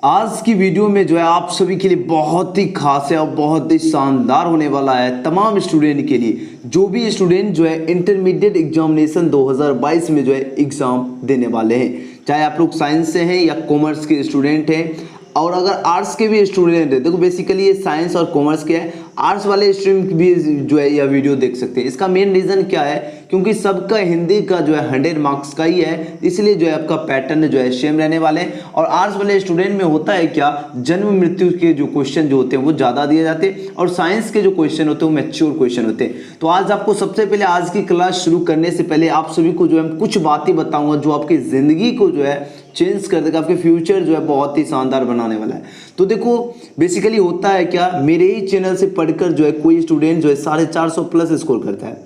आज की वीडियो में जो है आप सभी के लिए बहुत ही खास है और बहुत ही शानदार होने वाला है तमाम स्टूडेंट के लिए। जो भी स्टूडेंट जो है इंटरमीडिएट एग्जामिनेशन 2022 में जो है एग्ज़ाम देने वाले हैं, चाहे आप लोग साइंस से हैं या कॉमर्स के स्टूडेंट हैं, और अगर आर्ट्स के भी स्टूडेंट हैं, देखो बेसिकली ये साइंस और कॉमर्स के है, आर्ट्स वाले स्ट्रीम भी जो है यह वीडियो देख सकते हैं। इसका मेन रीज़न क्या है, क्योंकि सबका हिंदी का जो है 100 मार्क्स का ही है, इसलिए जो है आपका पैटर्न जो है सेम रहने वाले हैं। और आर्ट्स वाले स्टूडेंट में होता है क्या, जन्म मृत्यु के जो क्वेश्चन जो होते हैं वो ज़्यादा दिए जाते हैं, और साइंस के जो क्वेश्चन होते हैं वो मैच्योर क्वेश्चन होते हैं। तो आज आपको सबसे पहले आज की क्लास शुरू करने से पहले आप सभी को जो है कुछ बातें बताऊंगा जो आपकी ज़िंदगी को जो है चेंज कर देगा, आपके फ्यूचर जो है बहुत ही शानदार बनाने वाला है। तो देखो बेसिकली होता है क्या, मेरे ही चैनल से पढ़कर जो है कोई स्टूडेंट जो है 450 प्लस स्कोर करता है,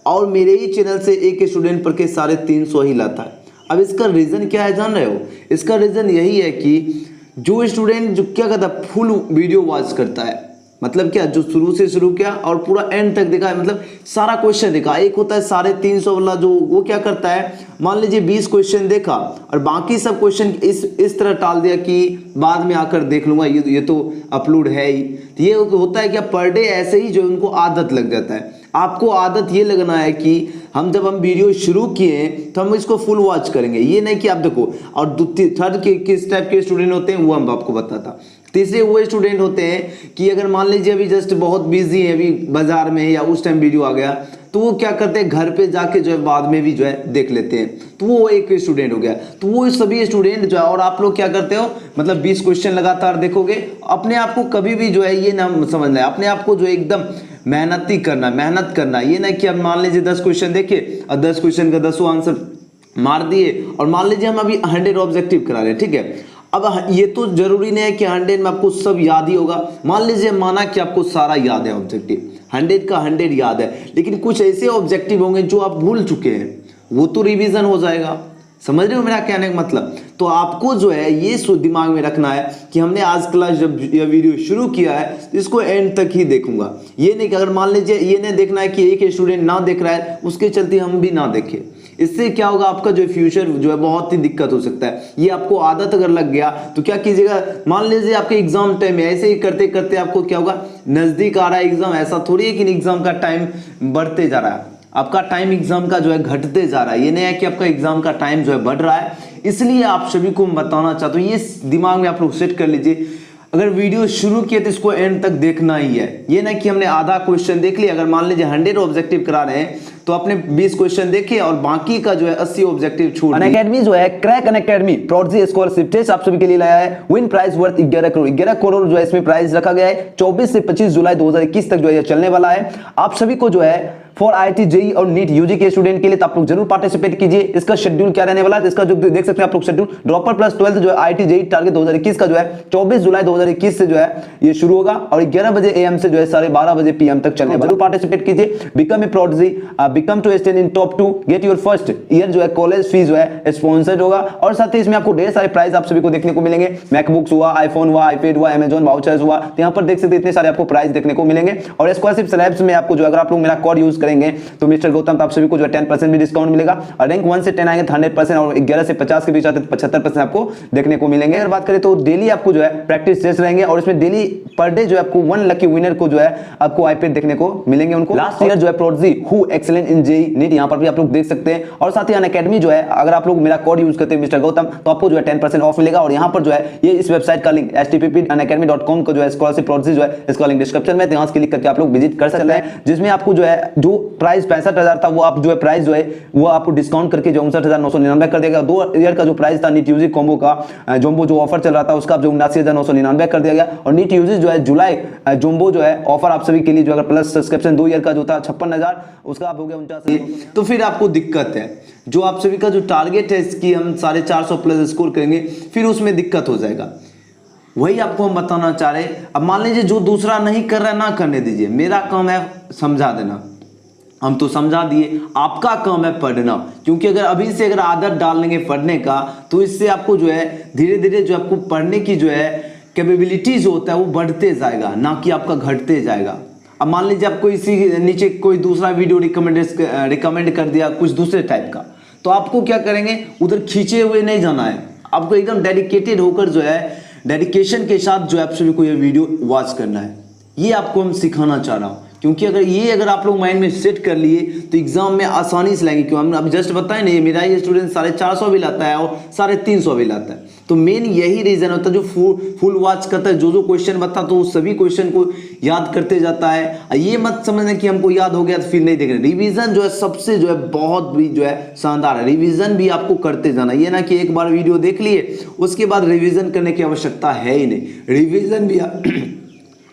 और मेरे ही चैनल से एक स्टूडेंट पढ़ के 350 ही लाता है। अब इसका रीज़न क्या है जान रहे हो? इसका रीज़न यही है कि जो स्टूडेंट जो क्या करता है, फुल वीडियो वॉच करता है, मतलब क्या, जो शुरू से शुरू किया और पूरा एंड तक देखा है, मतलब सारा क्वेश्चन देखा। एक होता है 350 वाला, जो वो क्या करता है, मान लीजिए 20 क्वेश्चन देखा और बाकी सब क्वेश्चन इस तरह टाल दिया कि बाद में आकर देख लूंगा, ये तो अपलोड है ही। तो ये होता है क्या, पर डे ऐसे ही जो उनको आदत लग जाता है। आपको आदत ये लगना है कि जब हम वीडियो शुरू किए तो हम इसको फुल वॉच करेंगे, ये नहीं कि आप देखो। और थर्ड के किस टाइप के स्टूडेंट होते हैं वो हम आपको बताता। तीसरे वो स्टूडेंट होते हैं कि अगर मान लीजिए अभी जस्ट बहुत बिजी है, अभी बाजार में है या उस टाइम वीडियो आ गया, तो वो क्या करते हैं, घर पे जाके जो है बाद में भी जो है देख लेते हैं। तो वो एक स्टूडेंट हो गया। तो वो सभी स्टूडेंट जो है, और आप लोग क्या करते हो, मतलब 20 क्वेश्चन लगातार देखोगे। अपने आप को कभी भी जो है ये ना समझना है, अपने आप को जो एकदम मेहनत करना। ये ना कि अब मान लीजिए 10 क्वेश्चन देखे और 10 क्वेश्चन का 10 आंसर मार दिए, और मान लीजिए हम अभी 100 ऑब्जेक्टिव करा रहे हैं, ठीक है। अब ये तो जरूरी नहीं है कि 100 में आपको सब याद ही होगा। मान लीजिए माना कि आपको सारा याद है, ऑब्जेक्टिव 100 का 100 याद है, लेकिन कुछ ऐसे ऑब्जेक्टिव होंगे जो आप भूल चुके हैं, वो तो रिवीजन हो जाएगा। समझ रहे हो मेरा कहने का मतलब? तो आपको जो है ये दिमाग में रखना है कि हमने आज क्लास जब यह वीडियो शुरू किया है इसको एंड तक ही देखूंगा। ये नहीं कि अगर मान लीजिए ये नहीं देखना है कि एक स्टूडेंट ना देख रहा है उसके चलते हम भी ना देखें। इससे क्या होगा, आपका जो फ्यूचर जो है बहुत ही दिक्कत हो सकता है। ये आपको आदत अगर लग गया तो क्या कीजिएगा, मान लीजिए आपके एग्जाम टाइम में ऐसे ही करते करते आपको क्या होगा, नजदीक आ रहा है एग्जाम, ऐसा थोड़ी है कि एग्जाम का टाइम बढ़ते जा रहा है, आपका टाइम एग्जाम का जो है घटते जा रहा है। ये नहीं है कि आपका एग्जाम का टाइम जो है बढ़ रहा है। इसलिए आप सभी को मैं बताना चाहता हूँ, ये दिमाग में आप लोग सेट कर लीजिए, अगर वीडियो शुरू किए तो इसको एंड तक देखना ही है। ये ना कि हमने आधा क्वेश्चन देख लिया, अगर मान लीजिए 100 ऑब्जेक्टिव करा रहे हैं तो आपने 20 क्वेश्चन देखे और बाकी का जो है 80 ऑब्जेक्टिव छोड़ दिए। अनअकैडमी जो है क्रैक अनअकैडमी प्रॉडजी स्कॉलरशिप टेस्ट आप सभी के लिए लाया है। Win price worth 11 crore. 11 crore जो है इसमें प्राइस रखा गया है। 24 से 25 जुलाई 2021 तक जो है यह चलने वाला है। आप सभी को जो है फॉर IIT JEE और नीट यूजी के स्टूडेंट के लिए तो आप लोग जरूर पार्टिसिपेट कीजिए। इसका शेड्यूल क्या रहने वाला है, इसका जो देख सकते हैं आप लोग शेड्यूल, ड्रॉपर प्लस 12 जो है IIT JEE टारगेट 2021 का जो है 24 जुलाई 2021 से जो है ये शुरू होगा, और 11 बजे AM से जो है 12:30 बजे PM तक चलने वाला। जरूर पार्टिसिपेट कीजिए। Become a prodigy, become to stand in top 2, get your first year जो है कॉलेज फीस जो है स्पॉन्सर्ड होगा, और साथ ही इसमें आपको ढेर सारे प्राइस आप सभी को देखने को मिलेंगे। मैकबुक्स हुआ, आईफोन हुआ, आईपैड हुआ, अमेजॉन वाउचर्स हुआ, तो यहाँ पर देख सकते हैं इतने सारे आपको प्राइस देखने को मिलेंगे। और स्कॉलरशिप स्लैब्स में आपको जो अगर आप लोग मेरा कोड यूज करेंगे तो मिस्टर गौतम, तो आप सभी को जो है 10% भी डिस्काउंट मिलेगा। और रैंक 1 से 10 आएंगे तो 100%, और 11 से 50 के बीच आते तो 75% आपको देखने को मिलेंगे। अगर बात करें तो डेली आपको जो है प्रैक्टिस टेस्ट रहेंगे, और इसमें डेली पर डे जो है आपको 1 लकी विनर को जो है आपको आईपैड देखने को मिलेंगे उनको। लास्ट ईयर जो है prodigy who excellent in JEE NEET, यहाँ पर भी आप लोग देख सकते हैं। और साथ ही अनअकैडमी जो है, अगर आप लोग मेरा कोड यूज करते हैं मिस्टर गौतम, तो आपको जो है 10% ऑफ मिलेगा। और यहाँ पर जो है ये इस वेबसाइट का लिंक http://unacademy.com को जो है स्कॉलरशिप प्रॉडजी जो है इसका लिंक डिस्क्रिप्शन में, यहाँ से क्लिक करके आप लोग विजिट कर सकते हैं, जिसमें आपको जो है जो प्राइस 65,000 था वो आप जो है प्राइस जो है वो आपको डिस्काउंट करके जो 59,999 कर दिया गया। 2 ईयर का जो प्राइस था नीट यूजी कॉम्बो का जोम्बो जो ऑफर चल रहा था उसका जो 79,999 कर दिया गया। और नीट यूजी जो है जुलाई जोम्बो जो है ऑफर आप सभी के लिए जो अगर प्लस सब्सक्रिप्शन 2 ईयर का जो था 56,000 उसका आप हो गया 49,000। तो फिर आपको दिक्कत है, जो आप सभी का जो टारगेट है इसकी हम 450 प्लस स्कोर करेंगे, फिर उसमें दिक्कत हो जाएगा। वही आपको हम बताना चाह रहे हैं। अब मान लीजिए जो दूसरा नहीं कर रहा है ना करने दीजिए, मेरा काम है समझा देना, हम तो समझा दिए, आपका काम है पढ़ना। क्योंकि अगर अभी से अगर आदत डाल लेंगे पढ़ने का तो इससे आपको जो है धीरे धीरे जो आपको पढ़ने की जो है कैपेबिलिटी जो होता है वो बढ़ते जाएगा, ना कि आपका घटते जाएगा। अब मान लीजिए आपको इसी नीचे कोई दूसरा वीडियो रिकमेंड कर दिया कुछ दूसरे टाइप का, तो आपको क्या करेंगे, उधर खींचे हुए नहीं जाना है, आपको एकदम डेडिकेटेड होकर जो है डेडिकेशन के साथ जो है आप सभी को ये वीडियो वॉच करना है, ये आपको हम सिखाना चाह रहा हूँ। क्योंकि अगर आप लोग माइंड में सेट कर लिए तो एग्जाम में आसानी से लाएंगे। क्यों, हमने अभी जस्ट बताया नहीं, मेरा ये स्टूडेंट 450 भी लाता है और 350 भी लाता है। तो मेन यही रीजन होता है, जो फुल वॉच करता है, जो क्वेश्चन बता तो सभी क्वेश्चन को याद करते जाता है। ये मत समझना कि हमको याद हो गया तो फिर नहीं देख रहे। रिवीजन जो है सबसे जो है बहुत भी जो है शानदार है। रिवीजन भी आपको करते जाना, ये ना कि एक बार वीडियो देख लिए उसके बाद रिवीजन करने की आवश्यकता है ही नहीं। रिवीजन भी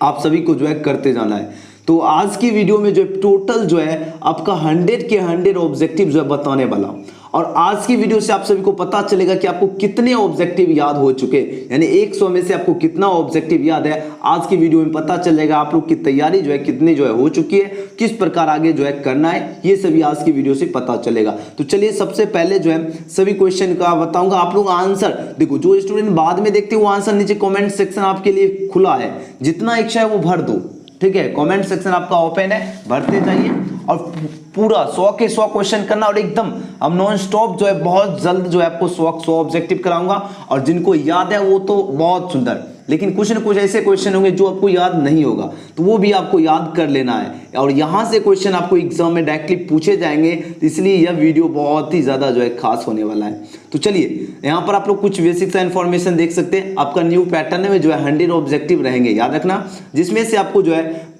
आप सभी को जो है करते जाना है। तो आज की वीडियो में जो टोटल जो है आपका 100 के 100 ऑब्जेक्टिव जो है बताने वाला हूं। और आज की वीडियो से आप सभी को पता चलेगा कि आपको कितने ऑब्जेक्टिव याद हो चुके, यानी 100 में से आपको कितना ऑब्जेक्टिव याद है। आज की वीडियो में पता चलेगा आप लोग की तैयारी जो है कितनी जो है हो चुकी है, किस प्रकार आगे जो है करना है, ये सभी आज की वीडियो से पता चलेगा। तो चलिए सबसे पहले जो है सभी क्वेश्चन का बताऊंगा। आप लोग आंसर देखो, जो स्टूडेंट बाद में देखते हैं वो आंसर नीचे कॉमेंट सेक्शन आपके लिए खुला है, जितना इच्छा है वो भर दो, ठीक है। कमेंट सेक्शन आपका ओपन है, भरते जाइए और पूरा 100 के 100 क्वेश्चन करना। और एकदम हम नॉन स्टॉप जो है बहुत जल्द जो है आपको 100 ऑब्जेक्टिव कराऊंगा। और जिनको याद है वो तो बहुत सुंदर, लेकिन कुछ न कुछ ऐसे क्वेश्चन होंगे जो आपको याद नहीं होगा, तो वो भी आपको याद कर लेना है। और यहाँ से क्वेश्चन आपको एग्जाम में डायरेक्टली पूछे जाएंगे, इसलिए यह वीडियो बहुत ही ज्यादा जो है खास होने वाला है। तो चलिए यहाँ पर आप लोग कुछ बेसिक सा इन्फॉर्मेशन देख सकते हैं। आपका न्यू पैटर्न में जो है 100 ऑब्जेक्टिव रहेंगे, याद रखना, जिसमें से आपको जो है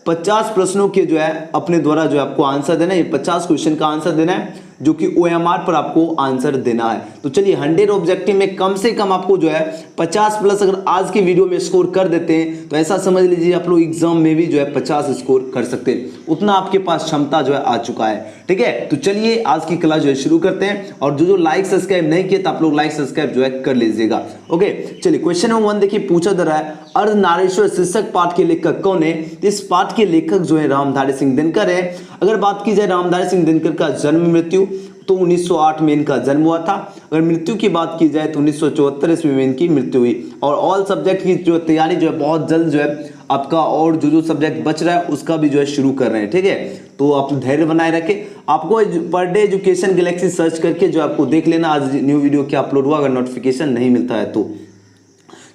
50 प्रश्नों के जो है अपने द्वारा जो है आपको आंसर देना है। ये 50 क्वेश्चन का आंसर देना है, जो कि OMR पर आपको आंसर देना है। तो चलिए 100 ऑब्जेक्टिव में कम से कम आपको जो है 50 प्लस अगर आज की वीडियो में स्कोर कर देते हैं तो ऐसा समझ लीजिए आप लोग एग्जाम में भी जो है 50 स्कोर कर सकते हैं। उतना आपके पास क्षमता जो है आ चुका है, ठीक है। तो चलिए आज की क्लास जो है शुरू करते हैं। और जो लाइक सब्सक्राइब नहीं किए तो आप लोग लाइक सब्सक्राइब जो है कर लीजिएगा, ओके। चलिए क्वेश्चन नंबर 1 देखिए, पूछा जा रहा है अर्धनारीश्वर शीर्षक पाठ के लेखक कौन है। इस पाठ के लेखक जो है रामधारी सिंह दिनकर है। अगर बात की जाए रामधारी सिंह दिनकर का जन्म मृत्यु, तो 1908 में इनका जन्म हुआ था। अगर मृत्यु की बात की जाए तो 1974 ईस्वी में इनकी मृत्यु हुई। और ऑल सब्जेक्ट की जो तैयारी जो है बहुत जल्द जो है आपका, और जो सब्जेक्ट बच रहा है उसका भी जो है शुरू कर रहे हैं, ठीक है। तो आप धैर्य बनाए रखें। आपको per day education Galaxy search करके जो आपको देख लेना आज न्यू वीडियो क्या अपलोड हुआ, अगर नोटिफिकेशन नहीं मिलता है तो।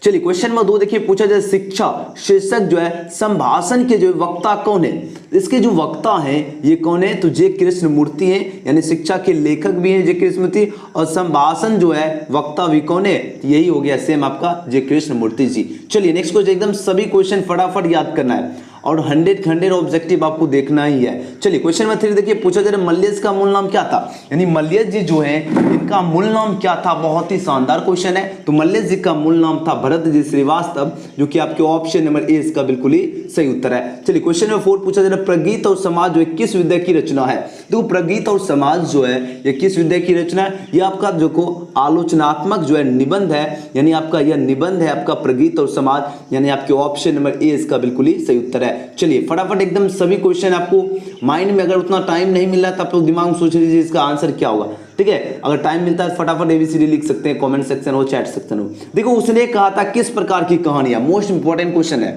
चलिए क्वेश्चन नंबर 2 देखिए, पूछा जाए शिक्षा शीर्षक जो है संभाषण के जो वक्ता कौन है। इसके जो वक्ता हैं ये कौन है, तो जे कृष्ण मूर्ति हैं, यानी शिक्षा के लेखक भी हैं जे कृष्ण मूर्ति, और संभाषण जो है वक्ता भी कौन है, यही हो गया सेम आपका जे कृष्ण मूर्ति जी। चलिए नेक्स्ट क्वेश्चन, एकदम सभी क्वेश्चन फटाफट याद करना है और 100 ऑब्जेक्टिव आपको देखना ही है। चलिए क्वेश्चन नंबर 3 देखिए, पूछा जा रहा है मल्लेश का मूल नाम क्या था, यानी मल्लेश जी जो है इनका मूल नाम क्या था। बहुत ही शानदार क्वेश्चन है। तो मल्लेश जी का मूल नाम था भरत जी श्रीवास्तव, जो कि आपके ऑप्शन नंबर ए इसका बिल्कुल ही सही उत्तर है। चलिए क्वेश्चन नंबर 4 पूछा जा रहा है प्रगीत और समाज जो है किस विद्या की रचना है। देखो प्रगीत और समाज जो है ये किस विद्या की रचना है, ये आपका जो को आलोचनात्मक जो है निबंध है, यानी आपका यह निबंध है आपका प्रगीत और समाज, यानी आपके ऑप्शन नंबर ए इसका बिल्कुल ही सही उत्तर है। चलिए फटाफट एकदम सभी क्वेश्चन आपको माइंड में, अगर उतना टाइम नहीं मिल रहा तो आप लोग दिमाग में सोच लीजिए इसका आंसर क्या होगा, ठीक है। अगर टाइम मिलता है फटाफट ABCD लिख सकते हैं, कमेंट सेक्शन हो, चैट सेक्शन हो। देखो उसने कहा था किस प्रकार की कहानियां, मोस्ट इंपॉर्टेंट क्वेश्चन है।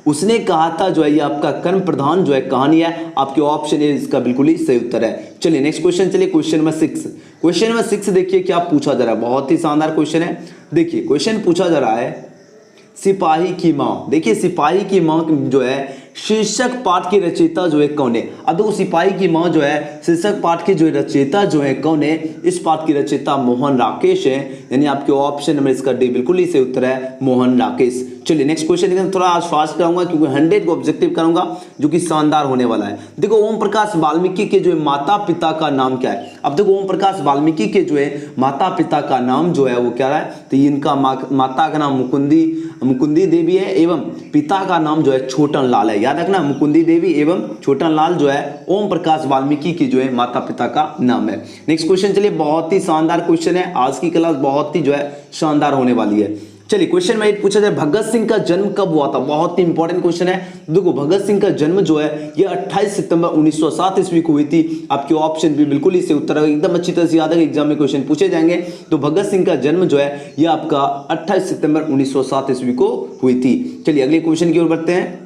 उसने कहा था जो है ये आपका कर्म प्रधान जो है कहानी है, आपके ऑप्शन ए इसका बिल्कुल ही सही उत्तर है। चलिए नेक्स्ट क्वेश्चन, चलिए क्वेश्चन नंबर 6। क्वेश्चन नंबर 6 देखिए क्या पूछा जा रहा है, बहुत ही शानदार क्वेश्चन है। देखिए क्वेश्चन पूछा जा रहा है सिपाही की माँ। देखिए सिपाही की माँ जो है शीर्षक पाठ की रचयिता जो है कौन है। अब देखो सिपाही की माँ जो है शीर्षक पाठ की जो रचयिता जो है कौन है, इस पाठ की रचयिता मोहन राकेश है, यानी आपके ऑप्शन नंबर इसका डी बिल्कुल ही सही उत्तर है, मोहन राकेश। चलिए नेक्स्ट क्वेश्चन थोड़ा आज फास्ट कराऊंगा क्योंकि 100 को ऑब्जेक्टिव करूंगा जो कि शानदार होने वाला है। देखो ओम प्रकाश वाल्मीकि के जो है माता पिता का नाम क्या है। अब देखो ओम प्रकाश वाल्मीकि के जो है माता पिता का नाम जो है वो क्या है, तो इनका माता का नाम मुकुंदी देवी है एवं पिता का नाम जो है छोटन लाल है। याद रखना मुकुंदी देवी एवं छोटन लाल जो है ओम प्रकाश वाल्मीकि की जो है माता पिता का नाम है। नेक्स्ट क्वेश्चन चलिए, बहुत ही शानदार क्वेश्चन है, आज की क्लास बहुत ही जो है शानदार होने वाली है। चलिए क्वेश्चन में पूछा जाए भगत सिंह का जन्म कब हुआ था। बहुत ही इंपॉर्टेंट क्वेश्चन है। देखो भगत सिंह का जन्म जो है ये 28 सितंबर 1907 ईस्वी को हुई थी। आपके ऑप्शन भी बिल्कुल ही सही उत्तर है, एकदम अच्छी तरह से याद है, एग्जाम में क्वेश्चन पूछे जाएंगे। तो भगत सिंह का जन्म जो है ये आपका 28 सितंबर 1907 ईस्वी को हुई थी। चलिए अगले क्वेश्चन की ओर बढ़ते हैं।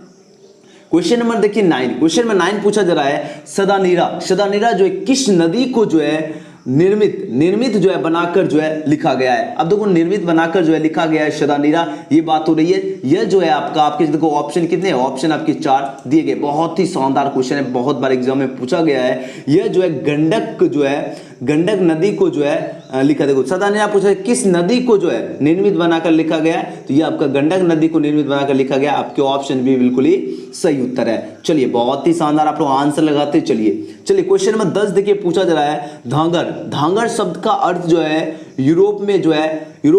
क्वेश्चन नंबर देखिए 9। क्वेश्चन नंबर 9 पूछा जा रहा है सदानीरा जो है किस नदी को जो है निर्मित जो है बनाकर जो है लिखा गया है। अब देखो निर्मित बनाकर जो है लिखा गया है शदानीरा, ये बात हो रही है। यह जो है आपका, आपके देखो ऑप्शन कितने हैं, ऑप्शन आपके 4 दिए गए। बहुत ही शानदार क्वेश्चन है, बहुत बार एग्जाम में पूछा गया है। यह जो है गंडक नदी को जो है लिखा, देखो शदानीरा पूछा है किस नदी को जो है निर्मित बनाकर लिखा गया है, तो ये आपका गंडक नदी को निर्मित बनाकर लिखा गया। आपके ऑप्शन भी बिल्कुल ही सही उत्तर है। चलिए बहुत ही शानदार, आप लोग आंसर लगाते चलिए। क्वेश्चन नंबर 10 देखिए, पूछा जा रहा है धांगर शब्द का अर्थ जो है यूरोप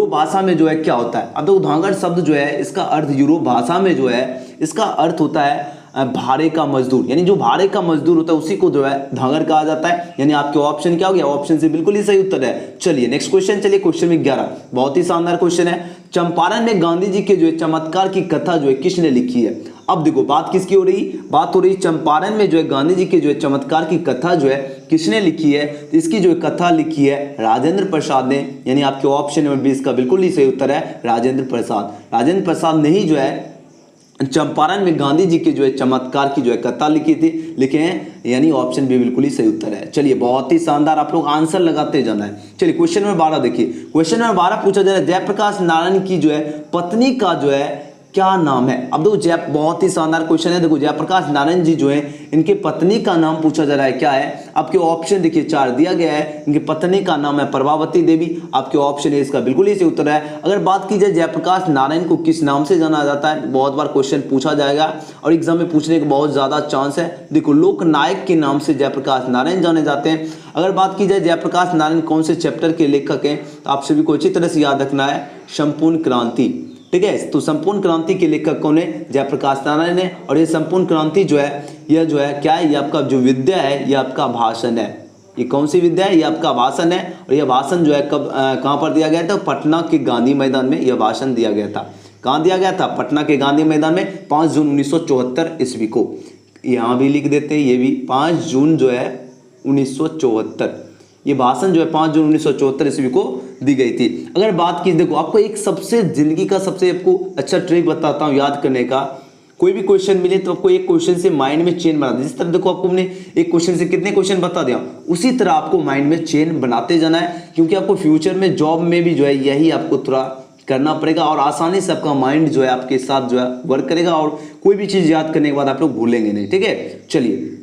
भाषा में जो है क्या होता है। अब देखो धांगर शब्द जो है इसका अर्थ यूरोप भाषा में जो है इसका अर्थ होता है भाड़े का मजदूर, यानी जो भाड़े का मजदूर होता है उसी को जो है धांगर कहा जाता है। यानी आपके ऑप्शन क्या हो गया, ऑप्शन से बिल्कुल ही सही उत्तर है। चलिए नेक्स्ट क्वेश्चन, चलिए क्वेश्चन में 11, बहुत ही शानदार क्वेश्चन है। चंपारण में गांधी जी के जो है चमत्कार की कथा जो है किसने लिखी है। अब देखो बात किसकी हो रही, बात हो रही चंपारण में जो है गांधी जी के जो है चमत्कार की कथा जो है किसने लिखी है। तो इसकी जो कथा लिखी है राजेंद्र प्रसाद ने, यानी आपके ऑप्शन नंबर 20 का बिल्कुल ही सही उत्तर है राजेंद्र प्रसाद ने ही जो है चंपारण में गांधी जी के जो है चमत्कार की जो है कथा लिखे हैं, यानी ऑप्शन भी बिल्कुल ही सही उत्तर है। चलिए बहुत ही शानदार, आप लोग आंसर लगाते जाना है। चलिए क्वेश्चन नंबर 12 देखिए, क्वेश्चन नंबर 12 पूछा जा रहा है जयप्रकाश नारायण की जो है पत्नी का जो है क्या नाम है। अब देखो बहुत ही शानदार क्वेश्चन है। देखो जयप्रकाश नारायण जी जो है इनके पत्नी का नाम पूछा जा रहा है, क्या है। आपके ऑप्शन देखिए 4 दिया गया है। इनकी पत्नी का नाम है प्रभावती देवी। आपके ऑप्शन है इसका बिल्कुल ही सही उत्तर है। अगर बात की जाए जयप्रकाश नारायण को किस नाम से जाना जाता है, बहुत बार क्वेश्चन पूछा जाएगा और एग्जाम में पूछने का बहुत ज्यादा चांस है। देखो लोकनायक के नाम से जयप्रकाश नारायण जाने जाते हैं। अगर बात की जाए जयप्रकाश नारायण कौन से चैप्टर के लेखक हैं, तो आप सभी को अच्छी तरह से याद रखना है संपूर्ण क्रांति, ठीक है। तो संपूर्ण क्रांति के लेखक कौन है, जयप्रकाश नारायण है। और ये संपूर्ण क्रांति जो है यह जो है क्या है, ये आपका जो विद्या है, ये आपका भाषण है। ये कौन सी विद्या है, ये आपका भाषण है। और यह भाषण जो है कब कहाँ पर दिया गया था, पटना के गांधी मैदान में यह भाषण दिया गया था। कहाँ दिया गया था, पटना के गांधी मैदान में 5 जून 1974 ईस्वी को। यहाँ भी लिख देते हैं, ये भी 5 जून जो है 1974, ये भाषण जो है 5 जून 1974 ईस्वी को दी गई थी। अगर बात की, देखो आपको एक सबसे जिंदगी का सबसे आपको अच्छा ट्रिक बताता हूँ याद करने का। कोई भी क्वेश्चन मिले तो आपको एक क्वेश्चन से माइंड में चेन बना दे। जिस तरह देखो आपको हमने एक क्वेश्चन से कितने क्वेश्चन बता दिया, उसी तरह आपको माइंड में चेन बनाते जाना है, क्योंकि आपको फ्यूचर में जॉब में भी जो है यही आपको थोड़ा करना पड़ेगा और आसानी से आपका माइंड जो है आपके साथ जो है वर्क करेगा और कोई भी चीज याद करने के बाद आप लोग भूलेंगे नहीं, ठीक है। चलिए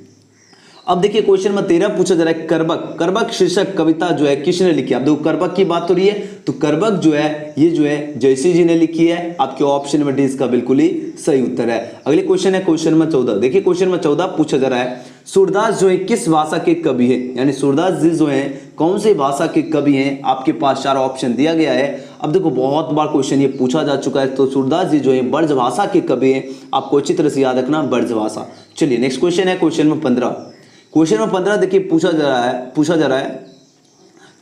अब देखिए क्वेश्चन नंबर 13 पूछा जा रहा है करबक शीर्षक कविता जो है किसने लिखी है। अब देखो करबक की बात हो रही है, तो करबक जो है ये जो है जयसी जी ने लिखी है। आपके ऑप्शन नंबर डी इसका बिल्कुल ही सही उत्तर है। अगले क्वेश्चन है क्वेश्चन नंबर 14। देखिए क्वेश्चन नंबर 14 पूछा जा रहा है सूरदास जो है किस भाषा के कवि है, यानी सूरदास जी जो है कौन से भाषा के कवि हैं। आपके पास 4 ऑप्शन दिया गया है। अब देखो बहुत बार क्वेश्चन ये पूछा जा चुका है, तो सूरदास जी जो है ब्रज भाषा के कवि हैं। आपको अच्छी तरह से याद रखना ब्रज भाषा। चलिए नेक्स्ट क्वेश्चन है क्वेश्चन नंबर 15। क्वेश्चन नंबर 15 देखिए पूछा जा रहा है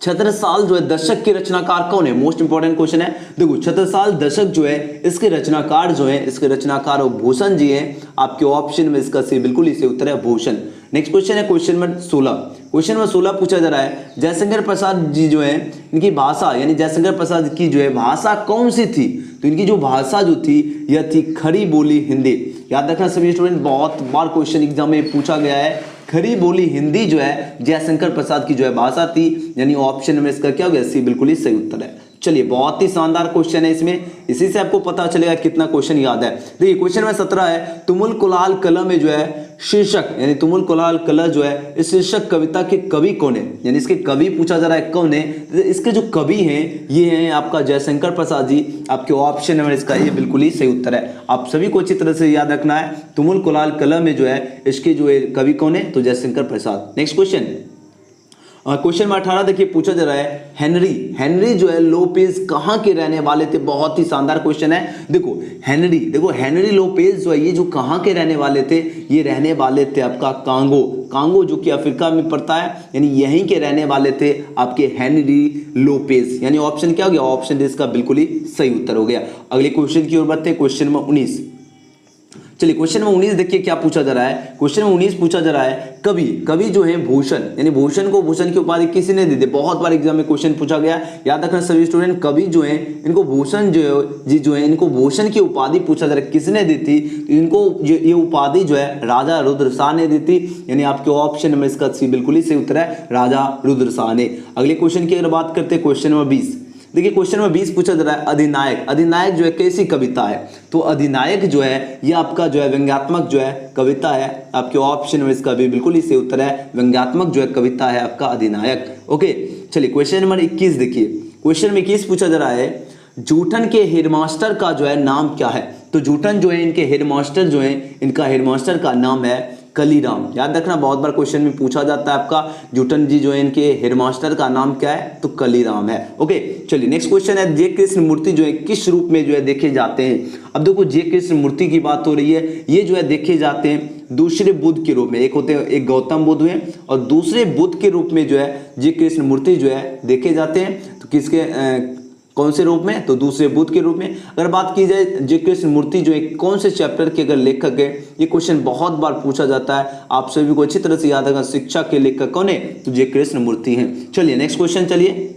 छत्रसाल जो है दशक के रचनाकार कौन है। मोस्ट इंपॉर्टेंट क्वेश्चन है। देखो छत्रसाल दशक जो है इसके रचनाकार भूषण जी हैं। आपके ऑप्शन में इसका सही बिल्कुल ही सही उत्तर है भूषण। नेक्स्ट क्वेश्चन है क्वेश्चन नंबर 16। क्वेश्चन नंबर 16 पूछा जा रहा है जयशंकर प्रसाद जी जो है इनकी भाषा, यानी जयशंकर प्रसाद की जो है भाषा कौन सी थी। तो इनकी जो भाषा जो थी यह थी खड़ी बोली हिंदी। याद रखना सभी स्टूडेंट, बहुत बार क्वेश्चन एग्जाम में पूछा गया है। खड़ी बोली हिंदी जो है जयशंकर प्रसाद की जो है भाषा थी, यानी ऑप्शन में इसका क्या हो गया, सी बिल्कुल ही सही उत्तर है। चलिए बहुत ही शानदार क्वेश्चन है इसमें, इसी से आपको पता चलेगा कितना क्वेश्चन याद है। देखिए क्वेश्चन नंबर 17 है तुमुल कुलाल कलम में जो है शीर्षक, यानी तुमुल कुलाल कला जो है इस शीर्षक कविता के कवि कौन है, यानी इसके कवि पूछा जा रहा है कौन है। इसके जो कवि हैं ये हैं आपका जयशंकर प्रसाद जी। आपके ऑप्शन नंबर इसका ये बिल्कुल ही सही उत्तर है। आप सभी को अच्छी तरह से याद रखना है तुमुल कुलाल कला में जो है इसके जो है कवि कौन है, तो Jaishankar Prasad. Next question question number 18 देखिए पूछा जा रहा है हेनरी जो है लोपेज कहाँ के रहने वाले थे। बहुत ही शानदार क्वेश्चन है। देखो हेनरी लोपेज जो है ये जो कहाँ के रहने वाले थे, ये रहने वाले थे आपका कांगो जो कि अफ्रीका में पड़ता है, यानी यहीं के रहने वाले थे आपके हेनरी लोपेज। यानी ऑप्शन क्या हो गया, ऑप्शन इसका बिल्कुल ही सही उत्तर हो गया। अगले क्वेश्चन की ओर बढ़ते हैं क्वेश्चन नंबर 19। चलिए क्वेश्चन नंबर 19 देखिए क्या पूछा जा रहा है। क्वेश्चन नंबर 19 पूछा जा रहा है कवि, कवि जो है भूषण, यानी भूषण को भूषण की उपाधि किसी ने दी थी। बहुत बार एग्जाम में क्वेश्चन पूछा गया, याद रखना सभी स्टूडेंट। कवि जो है इनको भूषण जो है इनको भूषण की उपाधि पूछा जा रहा है किसने दी थी, तो इनको ये उपाधि जो है राजा रुद्र शाह ने दी थी, यानी आपके ऑप्शन नंबर इसका सी बिल्कुल ही सही उत्तर है, राजा रुद्र शाह ने। अगले क्वेश्चन की अगर बात करते हैं क्वेश्चन नंबर 20, देखिए क्वेश्चन नंबर 20 पूछा जा रहा है अधिनायक, अधिनायक जो है कैसी कविता है, तो अधिनायक जो है ये आपका जो है व्यंग्यात्मक जो है कविता है, आपके ऑप्शन में इसका भी बिल्कुल ही सही उत्तर है, व्यंग्यात्मक जो है कविता है आपका अधिनायक। ओके चलिए क्वेश्चन नंबर 21 देखिए, क्वेश्चन नंबर 21 पूछा जा रहा है जूठन के हेडमास्टर का जो है नाम क्या है, तो जूठन जो है इनके हेडमास्टर जो है, इनका हेडमास्टर का नाम है कलीराम। याद रखना बहुत बार क्वेश्चन में पूछा जाता है आपका जूठन जी जो है इनके हेडमास्टर का नाम क्या है, तो कलीराम है। ओके चलिए नेक्स्ट क्वेश्चन है जे कृष्ण मूर्ति जो है किस रूप में जो है देखे जाते हैं। अब देखो जे कृष्ण मूर्ति की बात हो रही है, ये जो है देखे जाते हैं दूसरे बुद्ध के रूप में, एक होते हैं एक गौतम बुद्ध हुए और दूसरे बुद्ध के रूप में जो है जे कृष्ण मूर्ति जो है देखे जाते हैं। तो किसके कौन से रूप में, तो दूसरे बुद्ध के रूप में। अगर बात की जाए जे कृष्ण मूर्ति जो है कौन से चैप्टर के अगर लेखक है, ये क्वेश्चन बहुत बार पूछा जाता है, आप सभी को अच्छी तरह से याद रखना शिक्षा के लेखक कौन है, तो जे कृष्ण मूर्ति हैं। चलिए नेक्स्ट क्वेश्चन, चलिए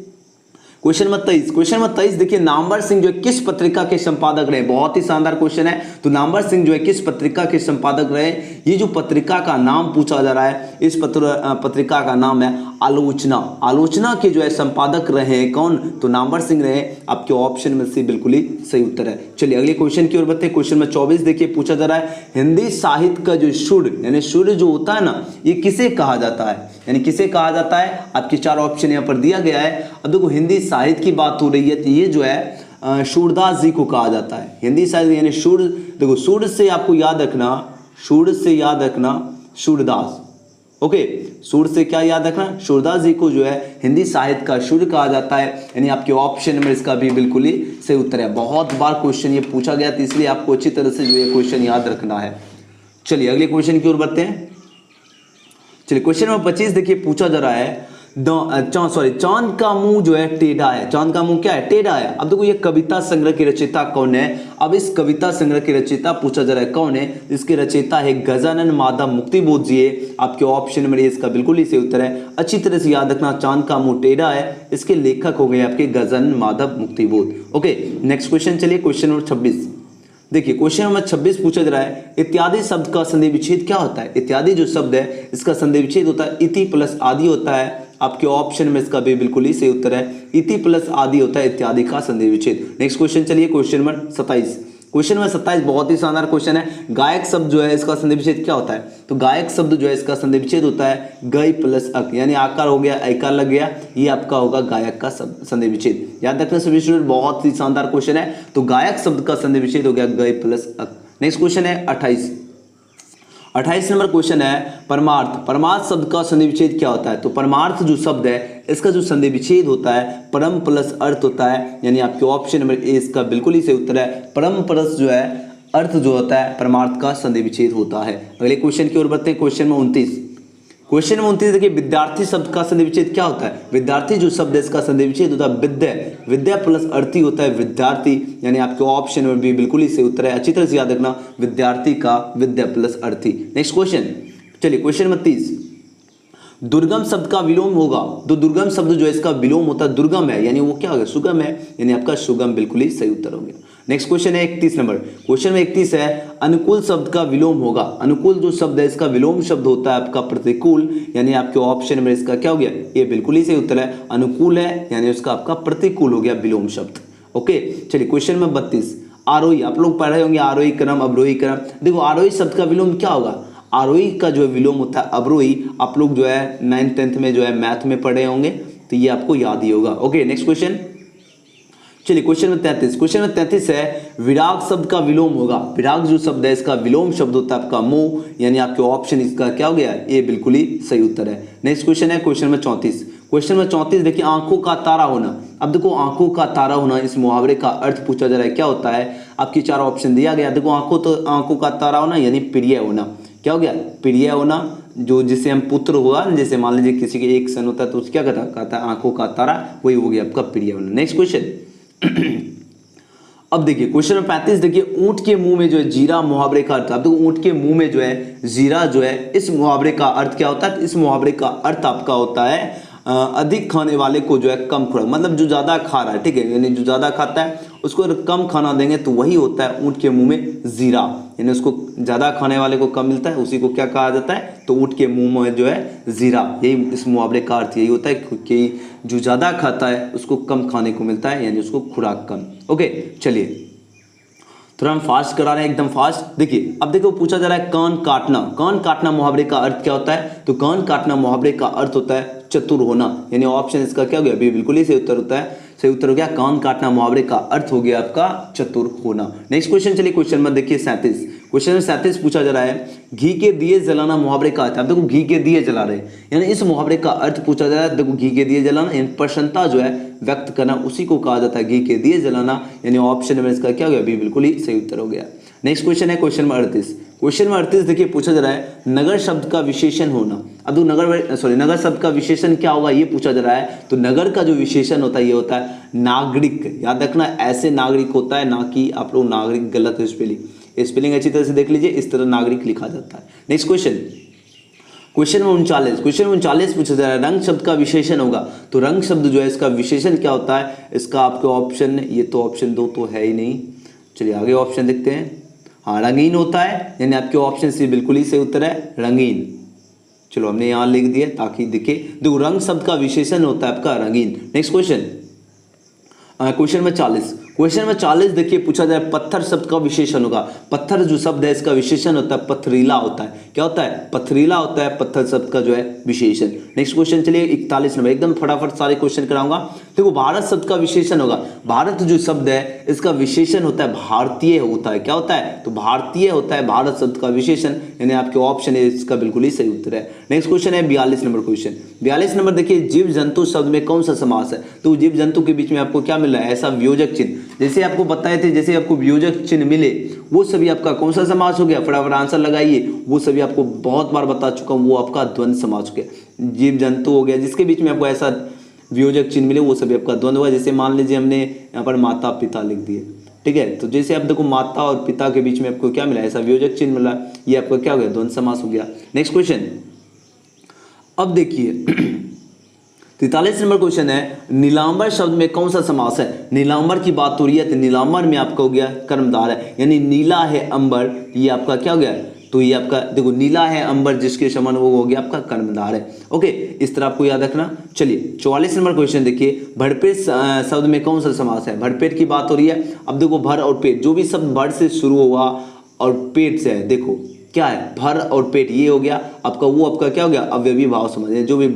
क्वेश्चन नंबर 23, क्वेश्चन नंबर 23 देखिए नामवर सिंह जो है किस पत्रिका के संपादक रहे, बहुत ही शानदार क्वेश्चन है। तो नामवर सिंह जो है किस पत्रिका के संपादक रहे, ये जो पत्रिका का नाम पूछा जा रहा है, इस पत्रिका का नाम है आलोचना। आलोचना के जो है संपादक रहे हैं कौन, तो नामवर सिंह रहे, आपके ऑप्शन में से बिल्कुल ही सही उत्तर है। चलिए अगले क्वेश्चन की ओर बढ़ते हैं। क्वेश्चन नंबर 24 देखिए पूछा जा रहा है हिंदी साहित्य का जो सुर, यानी सुर जो होता है ना, ये किसे कहा जाता है, यानी किसे कहा जाता है, आपके चार ऑप्शन यहाँ पर दिया गया है। अब देखो हिंदी साहित्य की बात हो रही है, तो ये जो है सूरदास जी को कहा जाता है हिंदी साहित्य, यानी सुर। देखो सुर से आपको याद रखना, सुर से याद रखना सूरदास। ओके सुर से क्या याद रखना, सूरदास जी को जो है हिंदी साहित्य का सुर कहा जाता है, यानी आपके ऑप्शन में इसका भी बिल्कुल ही सही उत्तर है। बहुत बार क्वेश्चन ये पूछा गया, तो इसलिए आपको अच्छी तरह से जो है क्वेश्चन याद रखना है। चलिए अगले क्वेश्चन की ओर बढ़ते हैं। चलिए क्वेश्चन नंबर 25 देखिए पूछा जा रहा है चांद का मुंह जो है टेढ़ा है, चांद का मुंह क्या है, टेढ़ा है। अब देखो ये कविता संग्रह के रचयिता कौन है, अब इस कविता संग्रह के रचयिता पूछा जा रहा है कौन है, इसके रचयिता है गजानन माधव मुक्तिबोध जी है, आपके ऑप्शन में इसका बिल्कुल ही सही उत्तर है। अच्छी तरह से याद रखना चांद का मुंह टेढ़ा है, इसके लेखक हो गए आपके Gajanan Madhav Muktibodh. Okay next question, चलिए क्वेश्चन नंबर 26 देखिए, क्वेश्चन नंबर 26 पूछा जा रहा है इत्यादि शब्द का संधि विच्छेद क्या होता है। इत्यादि जो शब्द है इसका संधि विच्छेद होता है इति प्लस आदि होता है, आपके ऑप्शन में इसका भी बिल्कुल ही सही उत्तर है, इति प्लस आदि होता है इत्यादि का संधि विच्छेद। नेक्स्ट क्वेश्चन, चलिए क्वेश्चन नंबर 27, क्वेश्चन नंबर 27 बहुत ही शानदार क्वेश्चन है। गायक शब्द जो है इसका संधि विच्छेद क्या होता है, तो गायक शब्द जो है इसका संधि विच्छेद होता है गय प्लस अक, यानी आकार हो गया ऐकार लग गया, ये आपका होगा गायक का संधि विच्छेद। याद रखना सभी स्टूडेंट, बहुत ही शानदार क्वेश्चन है। तो गायक शब्द का संधि विच्छेद हो गया गय प्लस अक। नेक्स्ट क्वेश्चन है 28 नंबर क्वेश्चन है परमार्थ। परमार्थ शब्द का संधि विच्छेद क्या होता है, तो परमार्थ जो शब्द है इसका जो संधि विच्छेद होता है परम प्लस अर्थ होता है, यानी आपके ऑप्शन नंबर ए इसका बिल्कुल ही सही उत्तर है। परम प्लस जो है अर्थ जो होता है परमार्थ का संधि विच्छेद होता है। अगले क्वेश्चन की ओर बढ़ते हैं। क्वेश्चन नंबर 29, क्वेश्चन नंबर 29 देखिए विद्यार्थी शब्द का संधि विच्छेद क्या होता है। विद्यार्थी जो शब्द है इसका संधि विच्छेद होता है विद्या, विद्या प्लस अर्थी होता है विद्यार्थी, यानी आपके ऑप्शन में भी बिल्कुल ही सही उत्तर है। अच्छी तरह से याद रखना विद्यार्थी का विद्या प्लस अर्थी। नेक्स्ट क्वेश्चन, चलिए क्वेश्चन नंबर 30, दुर्गम शब्द का विलोम होगा, तो दुर्गम शब्द जो है इसका विलोम होता है दुर्गम है, यानी वो क्या होगा सुगम है, यानी आपका सुगम बिल्कुल ही सही उत्तर हो गया। नेक्स्ट क्वेश्चन है 31 नंबर, क्वेश्चन में 31 है अनुकूल शब्द का विलोम होगा। अनुकूल जो शब्द है इसका विलोम शब्द होता है आपका प्रतिकूल, यानी आपके ऑप्शन में इसका क्या हो गया, ये बिल्कुल ही सही उत्तर है। अनुकूल है यानी उसका आपका प्रतिकूल हो गया विलोम शब्द। ओके चलिए क्वेश्चन में 32, आरोही। आप लोग पढ़ रहे होंगे आरोही क्रम अवरोही क्रम। देखो आरोही शब्द का विलोम क्या होगा, आरोही का जो विलोम होता है अवरोही। आप लोग जो है 9th 10th में जो है मैथ में पढ़े होंगे, तो ये आपको याद ही होगा। ओके नेक्स्ट क्वेश्चन, चलिए क्वेश्चन में 33, क्वेश्चन में 33 है विराग शब्द का विलोम होगा। विराग जो शब्द है इसका विलोम शब्द होता है आपका मोह, यानी आपके ऑप्शन इसका क्या हो गया, ये बिल्कुल ही सही उत्तर है। नेक्स्ट क्वेश्चन है क्वेश्चन में 34, क्वेश्चन में 34 देखिए आंखों का तारा होना। अब देखो आंखों का तारा होना, इस मुहावरे का अर्थ पूछा जा रहा है क्या होता है, आपकी चार ऑप्शन दिया गया। देखो आंखों का तारा होना यानी प्रिय होना, क्या हो गया प्रिय होना, जो जिसे हम पुत्र हुआ, जैसे मान लीजिए किसी के एक सन होता है तो उसे क्या कहता है आंखों का तारा, वही हो गया आपका प्रिय होना। नेक्स्ट क्वेश्चन अब देखिए क्वेश्चन नंबर 35, देखिए ऊंट के मुंह में जो है जीरा मुहावरे का अर्थ। अब देखो ऊंट के मुंह में जो है जीरा जो है, इस मुहावरे का अर्थ क्या होता है? इस मुहावरे का अर्थ आपका होता है अधिक खाने वाले को जो है कम खुराक, मतलब जो ज्यादा खा रहा है, ठीक है, यानी जो ज्यादा खाता है उसको अगर कम खाना देंगे तो वही होता है ऊंट के मुंह में जीरा, यानी उसको ज्यादा खाने वाले को कम मिलता है, उसी को क्या कहा जाता है? तो ऊंट के मुंह में जो है जीरा, यही इस मुहावरे का अर्थ यही होता है कि जो ज्यादा खाता है उसको कम खाने को मिलता है, यानी उसको खुराक कम। ओके चलिए थोड़ा हम फास्ट करा रहे हैं, एकदम फास्ट। देखिए अब देखो पूछा जा रहा है कान काटना। कान काटना मुहावरे का अर्थ क्या होता है? तो कान काटना मुहावरे का अर्थ होता है चतुर होना, यानी ऑप्शन इसका क्या हो गया? बी बिल्कुल ही सही उत्तर होता है, सही उत्तर हो गया। कान काटना मुहावरे का अर्थ हो गया आपका चतुर होना। नेक्स्ट क्वेश्चन चलिए, क्वेश्चन नंबर देखिए 37। क्वेश्चन नंबर 37 पूछा जा रहा है घी के दिए जलाना मुहावरे का अर्थ। अब देखो घी के दिए जला रहे, यानी इस मुहावरे का अर्थ पूछा जा रहा है। देखो घी के दिए जलाना यानी प्रसन्नता जो है व्यक्त करना, उसी को कहा जाता है घी के दिए जलाना, यानी ऑप्शन नंबर इसका क्या हो गया? बी बिल्कुल ही सही उत्तर हो गया। नेक्स्ट क्वेश्चन है क्वेश्चन नंबर 38। क्वेश्चन नंबर 38 देखिए पूछा जा रहा है नगर शब्द का विशेषण होना। अब नगर शब्द का विशेषण क्या होगा ये पूछा जा रहा है। तो नगर का जो विशेषण होता है ये होता है नागरिक। याद रखना ऐसे नागरिक होता है, ना कि आप लोग नागरिक गलत है स्पेलिंग अच्छी तरह से देख लीजिए, इस तरह नागरिक लिखा जाता है। Next question, question number 39। Question number 39 पूछा जा रहा है रंग शब्द का विशेषण होगा। तो रंग शब्द जो है इसका विशेषण क्या होता है? इसका आपके ऑप्शन, ये तो ऑप्शन 2 तो है ही नहीं, चलिए आगे ऑप्शन देखते हैं। हाँ रंगीन होता है, यानी आपके ऑप्शन सी बिल्कुल ही सही उत्तर है रंगीन। चलो हमने यहाँ लिख दिया ताकि दिखे। देखो रंग शब्द का विशेषण होता है आपका रंगीन। Next question, question number 40। Question number 40 देखिए पूछा जाए पत्थर शब्द का विशेषण होगा। पत्थर जो शब्द है इसका विशेषण होता है पथरीला होता है। क्या होता है? पथरीला होता है पत्थर शब्द का जो है विशेषण। नेक्स्ट क्वेश्चन चलिए 41 नंबर, एकदम फटाफट सारे क्वेश्चन कराऊंगा। देखो भारत शब्द का विशेषण होगा। भारत जो शब्द है इसका विशेषण होता है भारतीय होता है। क्या होता है? तो भारतीय होता है भारत शब्द का विशेषण, यानी आपके ऑप्शन है इसका बिल्कुल ही सही उत्तर है। नेक्स्ट क्वेश्चन है 42 नंबर क्वेश्चन। 42 नंबर देखिए जीव जंतु शब्द में कौन सा समास है? तो जीव जंतु के बीच में आपको क्या मिल रहा है? ऐसा वियोजक चिन्ह, जैसे आपको बताए थे, जैसे आपको वियोजक चिन्ह मिले वो सभी आपका कौन सा समास हो गया? फटाफट आंसर लगाइए। वो सभी आपको बहुत बार बता चुका हूं, वो आपका द्वंद्व समास हो गया। जीव जंतु हो गया जिसके बीच में आपको ऐसा वियोजक चिन्ह मिले, वो सभी आपका द्वंद्व हुआ। जैसे मान लीजिए हमने यहाँ पर माता पिता लिख दिए, ठीक है, तो जैसे आप देखो माता और पिता के बीच में आपको क्या मिला? ऐसा वियोजक चिन्ह मिला, ये आपका क्या हो गया? द्वंद्व समास हो गया। नेक्स्ट क्वेश्चन, अब देखिए 43 नंबर क्वेश्चन है नीलांबर शब्द में कौन सा समास है? नीलांबर की बात हो रही है, तो नीलांबर में आपका हो गया कर्मधार है, यानी नीला है अंबर, ये आपका क्या हो गया? तो ये आपका देखो नीला है अंबर जिसके समान वो हो गया आपका कर्मधार है। ओके, इस तरह आपको याद रखना। चलिए 44 नंबर क्वेश्चन देखिए भरपेट शब्द में कौन सा समास है? भरपेट की बात हो रही है। अब देखो भर और पेट, जो भी शब्द भर से शुरू हुआ और पेट से है, देखो क्या है? भर और पेट, ये हो गया आपका, वो आपका क्या हो गया? अवयवी भाव समास। जो भी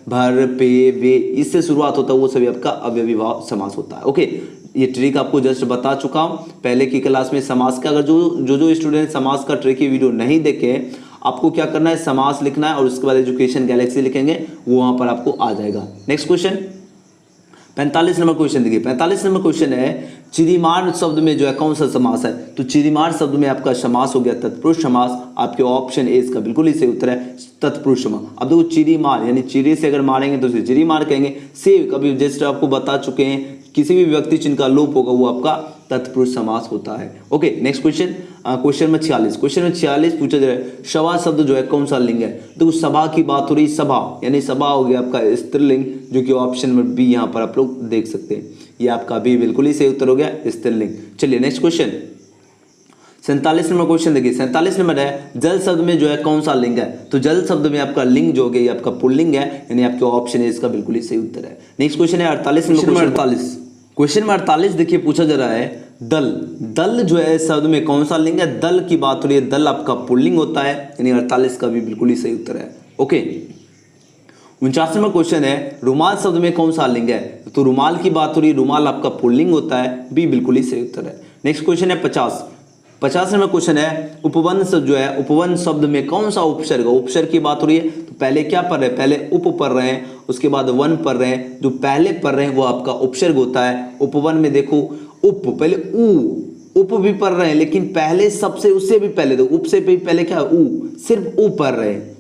भर पे वे इससे शुरुआत होता है वो सभी आपका अवयवी भाव समास होता है। ओके, ये ट्रिक आपको जस्ट बता चुका हूं पहले की क्लास में समास का। अगर जो स्टूडेंट समास का ट्रिक की वीडियो नहीं देखे, आपको क्या करना है? समास लिखना है और उसके बाद एजुकेशन गैलेक्सी लिखेंगे, वो वहां पर आपको आ जाएगा। नेक्स्ट क्वेश्चन 45 नंबर क्वेश्चन देखिए। 45 नंबर क्वेश्चन है चिरीमार शब्द में जो है कौन सा समास है? तो चिरीमार शब्द में आपका समास हो गया तत्पुरुष समास। आपके ऑप्शन ए इसका बिल्कुल ही सही उत्तर है तत्पुरुष समास। अब देखो चिरीमार यानी चिरी से अगर मारेंगे तो उसे चिरीमार कहेंगे। से कभी जस्ट आपको बता चुके हैं किसी भी व्यक्ति चिन्ह का लोप होगा वो आपका तत्पुरुष समास होता है। ओके, नेक्स्ट क्वेश्चन, क्वेश्चन में 46। क्वेश्चन में 46 पूछा जा रहा है सभा शब्द जो है कौन सा लिंग है? तो सभा की बात हो रही, सभा यानी सभा हो गया आपका स्त्रीलिंग, जो कि ऑप्शन में बी यहाँ पर आप लोग देख सकते हैं। ये आपका बी बिल्कुल ही सही उत्तर हो गया स्त्रीलिंग। चलिए नेक्स्ट क्वेश्चन 47 नंबर क्वेश्चन देखिए। 47 नंबर है जल शब्द में जो है कौन सा लिंग है? तो जल शब्द में आपका लिंग जो हो गया ये आपका पुल्लिंग है, यानी आपके ऑप्शन है इसका बिल्कुल ही सही उत्तर है। नेक्स्ट क्वेश्चन है 48 नंबर 48। क्वेश्चन नंबर 48 देखिए पूछा जा रहा है दल। दल जो है शब्द में कौन सा लिंग है? दल की बात हो रही है, दल आपका पुल्लिंग होता है, यानी 48 का भी बिल्कुल ही सही उत्तर है। ओके, 49 नंबर क्वेश्चन है रुमाल शब्द में कौन सा लिंग है? तो रुमाल की बात हो रही है, रुमाल आपका पुल्लिंग होता है, बी बिल्कुल ही सही उत्तर है। नेक्स्ट क्वेश्चन है 50 नंबर क्वेश्चन है उपवन शब्द जो है, उपवन शब्द में कौन सा उपसर्ग? उपसर्ग की बात हो रही है, तो पहले क्या पढ़ रहे हैं? पहले उप पढ़ रहे हैं, उसके बाद वन पढ़ रहे हैं। जो पहले पढ़ रहे हैं वो आपका उपसर्ग होता है। उपवन में देखो उप, पहले उप भी पढ़ रहे हैं, लेकिन पहले सबसे उससे भी पहले उप से भी पहले क्या है? सिर्फ उ पढ़ रहे हैं।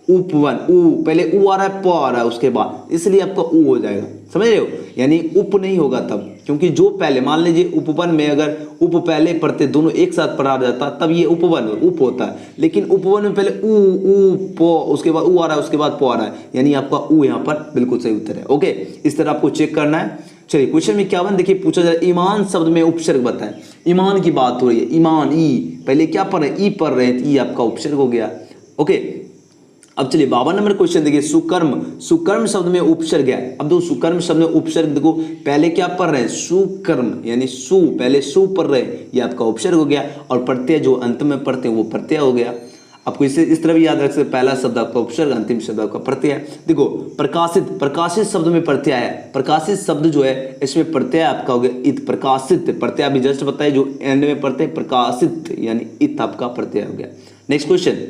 उपवन पहले उ आ रहा है, प आ रहा है उसके बाद, इसलिए आपका उ हो जाएगा, समझ रहे हो? यानी उप नहीं होगा तब, क्योंकि जो पहले मान लीजिए उपवन में अगर उप पहले प्रत्यय दोनों एक साथ पढ़ा जाता तब ये उपवन उप होता है, लेकिन उपवन में पहले उ पो, उसके बाद उ आ रहा है, उसके बाद पो आ रहा है, यानी आपका उ यहाँ पर बिल्कुल सही उत्तर है। ओके, इस तरह आपको चेक करना है। चलिए क्वेश्चन में 51 देखिए पूछा जा रहा है ईमान शब्द में उपसर्ग बताएं। ईमान की बात हो रही है, ईमान ई पहले क्या पढ़ रहे हैं, ई पढ़ रहे हैं, ई आपका उपसर्ग हो गया। ओके, अब चलिए 52 नंबर क्वेश्चन देखिए सुकर्म, सुकर्म शब्द में उपसर्ग है। अब दो सुकर्म शब्द में उपसर्ग देखो, पहले क्या पढ़ रहे हैं सुकर्म, यानी सु पहले सु पढ़ रहे हैं, ये आपका उपसर्ग हो गया, और प्रत्यय जो अंत में पढ़ते हैं वो प्रत्यय हो गया। आपको इसे इस तरह भी याद रख सकते, पहला शब्द आपका उपसर्ग, अंतिम शब्द आपका प्रत्यय है। देखो प्रकाशित, प्रकाशित शब्द में प्रत्यय है, प्रकाशित शब्द जो है इसमें प्रत्यय आपका हो गया इत, प्रकाशित प्रत्यय अभी जस्ट बताइए जो एंड में पढ़ते हैं प्रकाशित, यानी इत आपका प्रत्यय हो गया। नेक्स्ट क्वेश्चन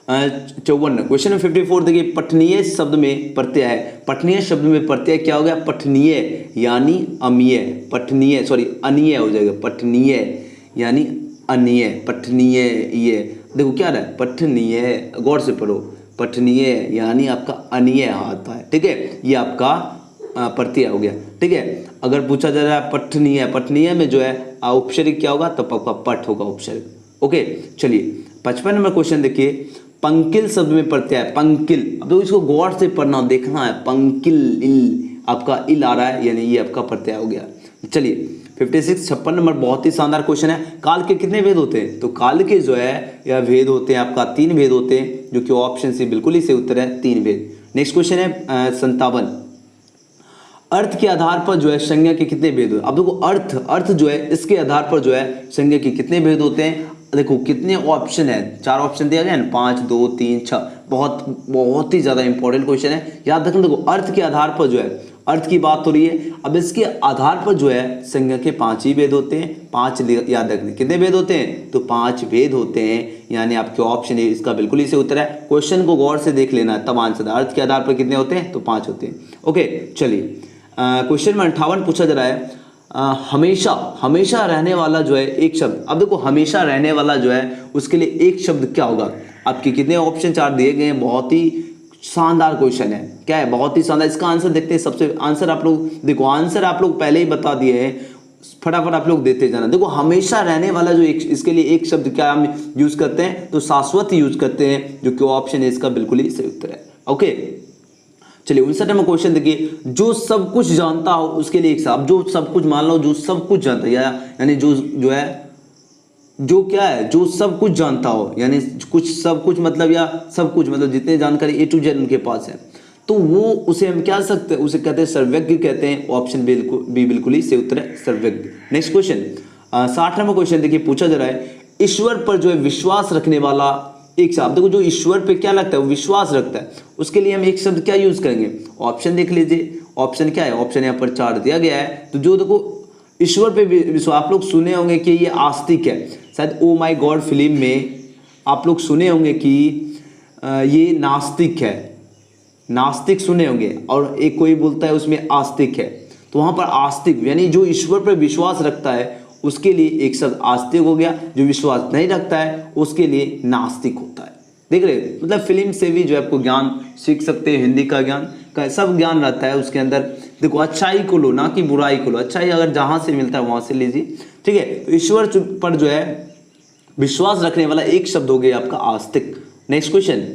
54 क्वेश्चन में 54 देखिए पठनीय शब्द में प्रत्यय है। पठनीय शब्द में प्रत्यय क्या हो गया, पठनीय यानी अमीय, पठनीय सॉरी अनीय हो जाएगा, पठनीय यानी अनीय, पठनीय ये देखो क्या रहा है पठनीय, गौर से पढ़ो, पठनीय यानी आपका अनीय आता है, ठीक है, ये आपका प्रत्यय हो गया। ठीक है, अगर पूछा जा रहा है पठनीय, पठनीय में जो है उपसर्ग क्या होगा, तब आपका पठ होगा उपसर्ग। ओके, चलिए 55 नंबर क्वेश्चन देखिए पंकिल शब्द में प्रत्यय है, पंकिल। अब तो इसको गौर से पढ़ना देखना है, पंकिल इल आपका इल आ रहा है, यानी ये आपका प्रत्यय हो गया। चलिए 56 नंबर बहुत ही शानदार क्वेश्चन है, काल के कितने भेद होते हैं, तो काल के जो है यह भेद होते हैं आपका 3 भेद होते हैं, जो कि ऑप्शन से बिल्कुल ही सही उत्तर है 3 भेद। नेक्स्ट क्वेश्चन है 57 अर्थ के आधार पर जो है संज्ञा के कितने भेद होते हैं। अब देखो अर्थ, अर्थ जो है इसके आधार पर जो है संज्ञा के कितने भेद होते हैं, देखो कितने ऑप्शन है, 4 ऑप्शन दिया गया है ना, 5 2 3 6, बहुत ही ज्यादा इंपॉर्टेंट क्वेश्चन है, याद रखना। देखो अर्थ के आधार पर जो है, अर्थ की बात हो रही है, अब इसके आधार पर जो है संज्ञा के 5 ही भेद होते हैं, 5 याद रखने, कितने भेद होते हैं, तो 5 भेद होते हैं, यानी आपके ऑप्शन है इसका बिल्कुल ही सही उत्तर है। क्वेश्चन को गौर से देख लेना है तब आंसर, अर्थ के आधार पर कितने होते हैं, तो 5 होते हैं। ओके, चलिए क्वेश्चन में 58 पूछा जा रहा है हमेशा, हमेशा रहने वाला जो है एक शब्द। अब देखो हमेशा रहने वाला जो है उसके लिए एक शब्द क्या होगा, आपके कितने ऑप्शन 4 दिए गए हैं, बहुत ही शानदार क्वेश्चन है, क्या है, बहुत ही शानदार। इसका आंसर देखते हैं, सबसे आंसर आप लोग देखो, आंसर आप लोग पहले ही बता दिए हैं, फटाफट आप लोग देते जाना। देखो हमेशा रहने वाला जो एक, इसके लिए एक शब्द क्या हम यूज करते हैं, तो शाश्वत यूज करते हैं, जो कि ऑप्शन है इसका बिल्कुल ही सही उत्तर है। ओके, चलिए 59 नंबर क्वेश्चन देखिए जो सब कुछ जानता हो उसके लिए एक शब्द, जो सब कुछ मान लो जो सब कुछ जानता है, यानी जो है जो क्या है, जो सब कुछ जानता हो, यानी कुछ सब कुछ मतलब या सब कुछ मतलब जितने जानकारी A to Z उनके पास है, तो वो उसे हम क्या सकते हैं, उसे कहते हैं सर्वज्ञ कहते हैं। ऑप्शन बी बिल्कुल ही सही उत्तर है, सर्वज्ञ। नेक्स्ट क्वेश्चन 60 नंबर क्वेश्चन देखिए पूछा जा रहा है ईश्वर पर जो है विश्वास रखने वाला एक शब्द, देखो जो ईश्वर पे क्या लगता है, विश्वास रखता है, उसके लिए हम एक शब्द क्या यूज करेंगे, ऑप्शन देख लीजिए, ऑप्शन क्या है, ऑप्शन यहाँ पर 4 दिया गया है। तो जो देखो ईश्वर पे विश्वास, आप लोग सुने होंगे कि ये आस्तिक है, शायद ओ माई गॉड फिल्म में आप लोग सुने होंगे कि ये नास्तिक है, नास्तिक सुने होंगे, और एक कोई बोलता है उसमें आस्तिक है, तो वहां पर आस्तिक यानी जो ईश्वर पर विश्वास रखता है उसके लिए एक शब्द आस्तिक हो गया, जो विश्वास नहीं रखता है उसके लिए नास्तिक होता है। देख रहे, मतलब फिल्म से भी जो आपको ज्ञान सीख सकते हैं, हिंदी का ज्ञान का सब ज्ञान रहता है उसके अंदर। देखो अच्छाई को लो, ना कि बुराई को लो, अच्छाई अगर जहां से मिलता है वहां से लीजिए, ठीक है। तो ईश्वर पर जो है विश्वास रखने वाला एक शब्द हो गया आपका आस्तिक। नेक्स्ट क्वेश्चन,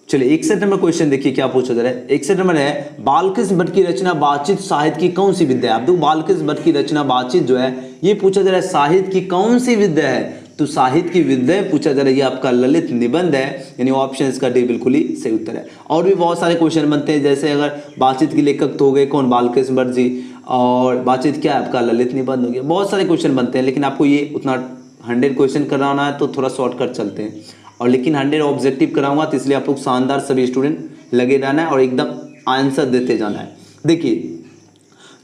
चलिए 61 नंबर क्वेश्चन देखिए क्या पूछा जा रहा है। 61 नंबर है बालकृष्ण भट्ट की रचना बातचीत साहित्य की कौन सी विद्या है। आप देखो बालकृष्ण भट्ट की रचना बातचीत जो है ये पूछा जा रहा है साहित्य की कौन सी विद्या है, तो साहित्य की विद्या पूछा जा रहा है, ये आपका ललित निबंध है, यानी ऑप्शन इसका डी बिल्कुल ही सही उत्तर है। और भी बहुत सारे क्वेश्चन बनते हैं, जैसे अगर बातचीत के लेखक तो हो गए कौन, बालकृष्ण भट्ट जी, और बातचीत क्या है आपका ललित निबंध हो गया। बहुत सारे क्वेश्चन बनते हैं, लेकिन आपको ये उतना 100 क्वेश्चन कराना है तो थोड़ा शॉर्टकट चलते हैं, और लेकिन 100 ऑब्जेक्टिव कराऊंगा, तो इसलिए आप लोग शानदार सभी स्टूडेंट लगे रहना है और एकदम आंसर देते जाना है। देखिए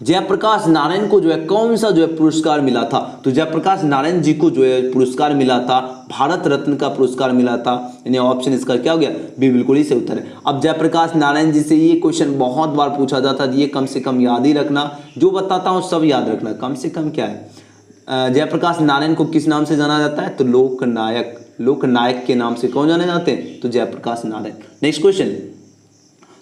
जयप्रकाश नारायण को जो है कौन सा जो है पुरस्कार मिला था, तो जयप्रकाश नारायण जी को जो है पुरस्कार मिला था, भारत रत्न का पुरस्कार मिला था, यानी ऑप्शन इसका क्या हो गया, बी बिल्कुल ही सही उत्तर है। अब जयप्रकाश नारायण जी से ये क्वेश्चन बहुत बार पूछा जाता है, ये कम से कम याद ही रखना, जो बताता हूँ सब याद रखना, कम से कम क्या है। जयप्रकाश नारायण को किस नाम से जाना जाता है, तो लोकनायक, लोकनायक के नाम से कौन जाने जाते हैं, तो Jayaprakash Narayan. Next question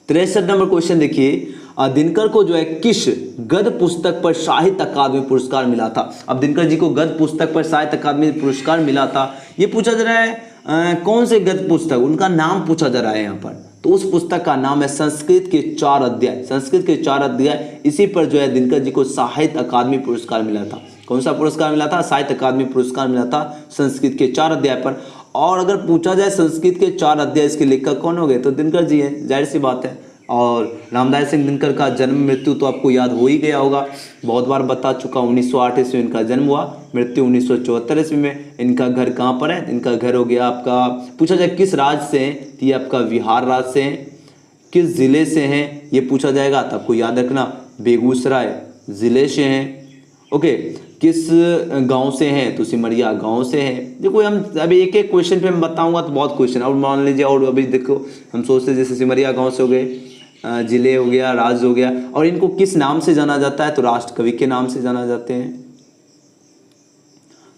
63 number question देखिए दिनकर को जो है किस गद्य पुस्तक पर साहित्य अकादमी पुरस्कार मिला था। अब दिनकर जी को गद्य पुस्तक पर साहित्य अकादमी पुरस्कार मिला था, ये पूछा जा रहा है कौन से गद्य पुस्तक, उनका नाम पूछा जा रहा है यहाँ पर। तो उस पुस्तक का नाम है संस्कृत के 4 अध्याय। संस्कृत के 4 अध्याय, इसी पर जो है दिनकर जी को साहित्य अकादमी पुरस्कार मिला था। कौन सा पुरस्कार मिला था? साहित्य अकादमी पुरस्कार मिला था संस्कृत के 4 अध्याय पर। और अगर पूछा जाए संस्कृत के 4 अध्याय इसके लेखक कौन हो गए, तो दिनकर जी हैं, जाहिर सी बात है। और रामधारी सिंह दिनकर का जन्म मृत्यु तो आपको याद हो ही गया होगा, बहुत बार बता चुका। 1908 ईस्वी में इनका जन्म हुआ, मृत्यु 1974 ईस्वी में। इनका घर कहाँ पर है? इनका घर हो गया आपका, पूछा जाए किस राज्य से हैं, तो ये आपका बिहार राज्य से हैं। किस जिले से हैं ये पूछा जाएगा, तो आपको याद रखना बेगूसराय जिले से हैं। ओके, किस गांव से हैं, तो सिमरिया गांव से हैं। देखो हम अभी एक एक क्वेश्चन पे मैं बताऊंगा तो बहुत क्वेश्चन, और मान लीजिए, और अभी देखो हम सोचते जैसे सिमरिया गांव से हो गए, जिले हो गया, राज्य हो गया, और इनको किस नाम से जाना जाता है, तो राष्ट्रकवि के नाम से जाना जाते हैं।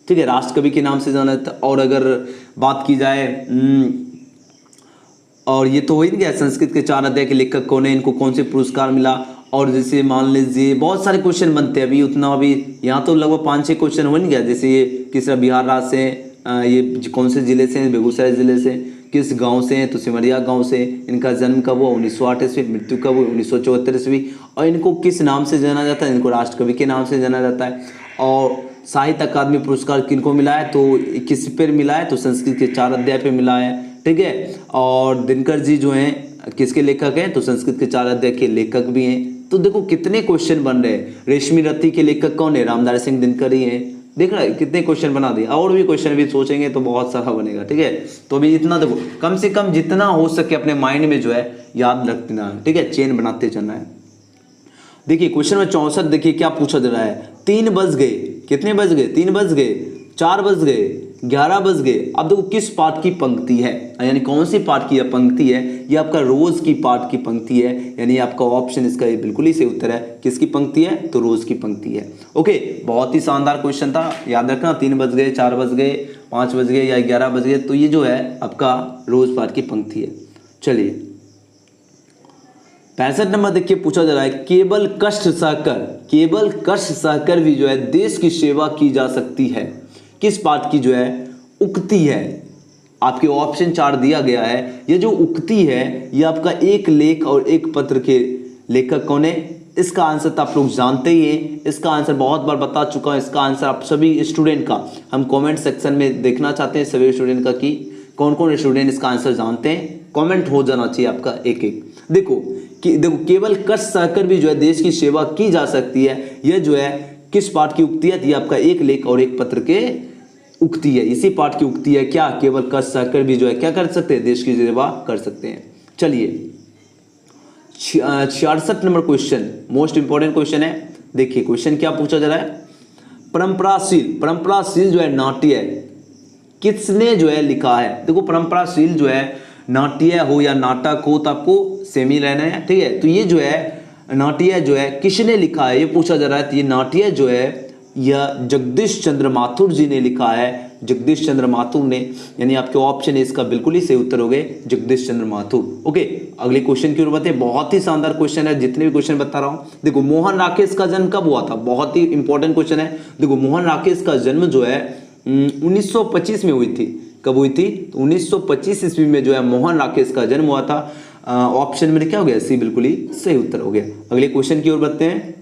ठीक है, राष्ट्रकवि के नाम से जाना जाता है। और अगर बात की जाए, और ये तो हो ही गया संस्कृत के 4 अध्याय के लेखक कौन है, इनको कौन से पुरस्कार मिला। और जैसे मान लीजिए बहुत सारे क्वेश्चन बनते हैं, अभी उतना अभी यहाँ तो लगभग 5-6 क्वेश्चन हो नहीं गया। जैसे ये किस बिहार राज्य से, ये कौन से जिले से हैं, बेगूसराय जिले से। किस गांव से हैं, तो सिमरिया गांव से। इनका जन्म कब हुआ? 1908 ईस्वी। मृत्यु कब हुई? 1974 ईस्वी। और इनको किस नाम से जाना जाता है? इनको राष्ट्रकवि के नाम से जाना जाता है। और साहित्य अकादमी पुरस्कार किनको मिला है, तो किस पर मिला है, तो संस्कृत के 4 अध्याय पे मिला है। ठीक है, और दिनकर जी जो हैं किसके लेखक हैं, तो संस्कृत के 4 अध्याय के लेखक भी हैं। तो देखो कितने क्वेश्चन बन रहे हैं। रेशमी रत्ती के लेखक कौन है? रामधारी सिंह दिनकर ही हैं। देख रहा है कितने क्वेश्चन बना दिए, और भी क्वेश्चन भी सोचेंगे तो बहुत सारा बनेगा। ठीक है, तो अभी इतना देखो, कम से कम जितना हो सके अपने माइंड में जो है याद रखना है। ठीक है, चेन बनाते चलना है। देखिए क्वेश्चन में 64 देखिए क्या पूछा जा रहा है। 3 बज गए, कितने बज गए? 3 बज गए, 4 बज गए, 11 बज गए। अब देखो किस पाठ की पंक्ति है, यानी कौन सी पाठ की पंक्ति है, ये आपका रोज की पाठ की पंक्ति है। यानी आपका ऑप्शन इसका ये बिल्कुल ही सही उत्तर है। किसकी पंक्ति है, तो रोज की पंक्ति है। ओके, बहुत ही शानदार क्वेश्चन था, याद रखना। 3 बज गए, 4 बज गए, 5 बज गए या 11 बज गए, तो ये जो है आपका रोज पाठ की पंक्ति है। चलिए 65 नंबर देखिए पूछा जा रहा है, केवल कष्ट सहकर भी जो है देश की सेवा की जा सकती है। किस पाठ की जो है उक्ति है? आपके ऑप्शन 4 दिया गया है। ये जो उक्ति है ये आपका एक लेख और एक पत्र के लेखक कौन है? इसका आंसर तो आप लोग जानते ही हैं, इसका आंसर बहुत बार बता चुका हूं। इसका आंसर आप सभी स्टूडेंट का हम कमेंट सेक्शन में देखना चाहते हैं, सभी स्टूडेंट का कि कौन कौन स्टूडेंट इसका आंसर जानते हैं। कमेंट हो जाना चाहिए आपका एक एक। देखो केवल कष्ट सहकर भी जो है देश की सेवा की जा सकती है, यह जो है किस पाठ की उक्ति है? ये आपका एक लेख और एक पत्र के उक्ति है। इसी पाठ की उक्ति है क्या? केवल कष्ट सहकर भी जो है क्या कर सकते हैं? देश की सेवा कर सकते हैं। चलिए 66 number question most important question है। देखिए क्वेश्चन क्या पूछा जा रहा है, परंपराशील जो है नाट्य किसने जो है लिखा है? देखो परंपराशील जो है नाट्य हो या नाटक हो तो आपको सेम ही रहना है। ठीक है, तो ये जो है नाट्य जो है किसने लिखा है ये पूछा जा रहा है। तो ये नाट्य जो है यह जगदीश चंद्र माथुर जी ने लिखा है। जगदीश चंद्र माथुर ने, यानी आपके ऑप्शन है इसका बिल्कुल ही सही उत्तर हो गए जगदीश चंद्र माथुर। ओके, अगले क्वेश्चन की ओर बढ़ते हैं। बहुत ही शानदार क्वेश्चन है, जितने भी क्वेश्चन बता रहा हूं। देखो मोहन राकेश का जन्म कब हुआ था? बहुत ही इंपॉर्टेंट क्वेश्चन है। देखो मोहन राकेश का जन्म जो है 1925 में हुई थी। कब हुई थी? तो 1925 ईस्वी में जो है मोहन राकेश का जन्म हुआ था। ऑप्शन में क्या हो गया? सी बिल्कुल ही सही उत्तर हो गया। अगले क्वेश्चन की ओर बढ़ते हैं।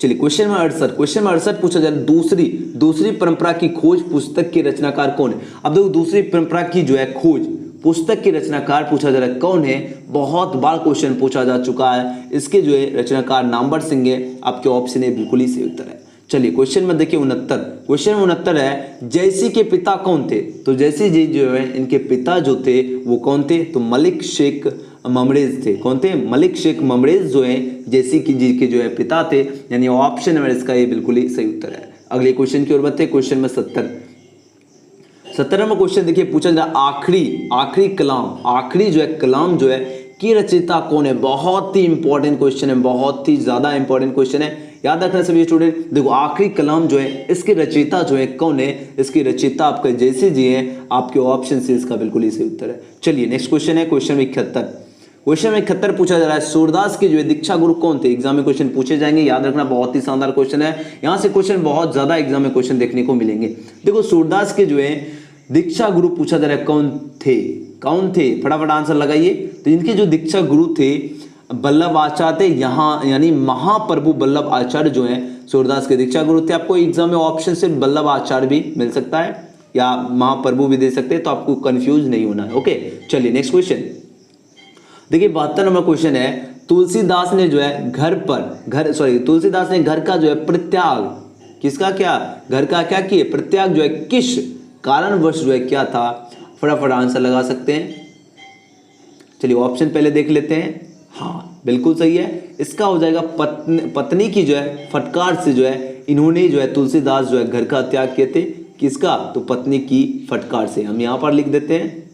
चलिए क्वेश्चन में 68 पूछा जाए, दूसरी परंपरा की खोज पुस्तक के रचनाकार कौन है? अब देखो दूसरी परंपरा की जो है खोज पुस्तक के रचनाकार पूछा जा रहा है कौन है? बहुत बार क्वेश्चन पूछा जा चुका है। इसके जो है रचनाकार नामवर सिंह है। आपके ऑप्शन है बिल्कुल ही सही उत्तर है। चलिए क्वेश्चन में देखिए 69, क्वेश्चन 69 है, जयसी के पिता कौन थे? तो जयसी जी जो है इनके पिता जो थे वो कौन थे? तो मलिक शेख ममरेज थे। कौन थे? मलिक शेख ममरेज जो है जयसी की जी के जो है पिता थे। यानी ऑप्शन नंबर इसका ये बिल्कुल ही सही उत्तर है। अगले क्वेश्चन की ओर बढ़ते हैं। क्वेश्चन में 70 नंबर क्वेश्चन देखिए पूछा जा आखिरी कलाम जो है की रचयिता कौन है? बहुत ही इंपॉर्टेंट क्वेश्चन है, बहुत ही ज्यादा इंपॉर्टेंट क्वेश्चन है, याद रखना सभी स्टूडेंट। देखो आखिरी कलाम जो है इसके रचयिता जो है कौन है? इसकी रचयिता आपके जयसी जी हैं। आपके ऑप्शन से इसका बिल्कुल ही सही उत्तर है। चलिए नेक्स्ट क्वेश्चन है क्वेश्चन 71। क्वेश्चन में 71 पूछा जा रहा है, सूरदास के जो है दीक्षा गुरु कौन थे? एग्जाम में क्वेश्चन पूछे जाएंगे, याद रखना, बहुत ही शानदार क्वेश्चन है। यहाँ से क्वेश्चन बहुत ज्यादा एग्जाम में क्वेश्चन देखने को मिलेंगे। देखो सूरदास के जो है दीक्षा गुरु पूछा जा रहा है, कौन थे? कौन थे? फटाफट आंसर लगाइए। तो इनके जो दीक्षा गुरु थे वल्लभ आचार्य, यहाँ यानी महाप्रभु वल्लभ आचार्य जो है सूरदास के दीक्षा गुरु थे। आपको एग्जाम में ऑप्शन से वल्लभ आचार्य भी मिल सकता है या महाप्रभु भी दे सकते हैं, तो आपको कंफ्यूज नहीं होना है। ओके, चलिए नेक्स्ट क्वेश्चन देखिए। 72 नंबर क्वेश्चन है, तुलसीदास ने जो है तुलसीदास ने घर का जो है परित्याग, किसका क्या? घर का क्या किए? परित्याग जो है किस कारणवश जो है क्या था? फटाफट आंसर लगा सकते हैं। चलिए ऑप्शन पहले देख लेते हैं। हाँ बिल्कुल सही है, इसका हो जाएगा पत्नी की जो है फटकार से जो है इन्होंने जो है तुलसीदास जो है घर का त्याग किए थे। किसका? तो पत्नी की फटकार से। हम यहाँ पर लिख देते हैं,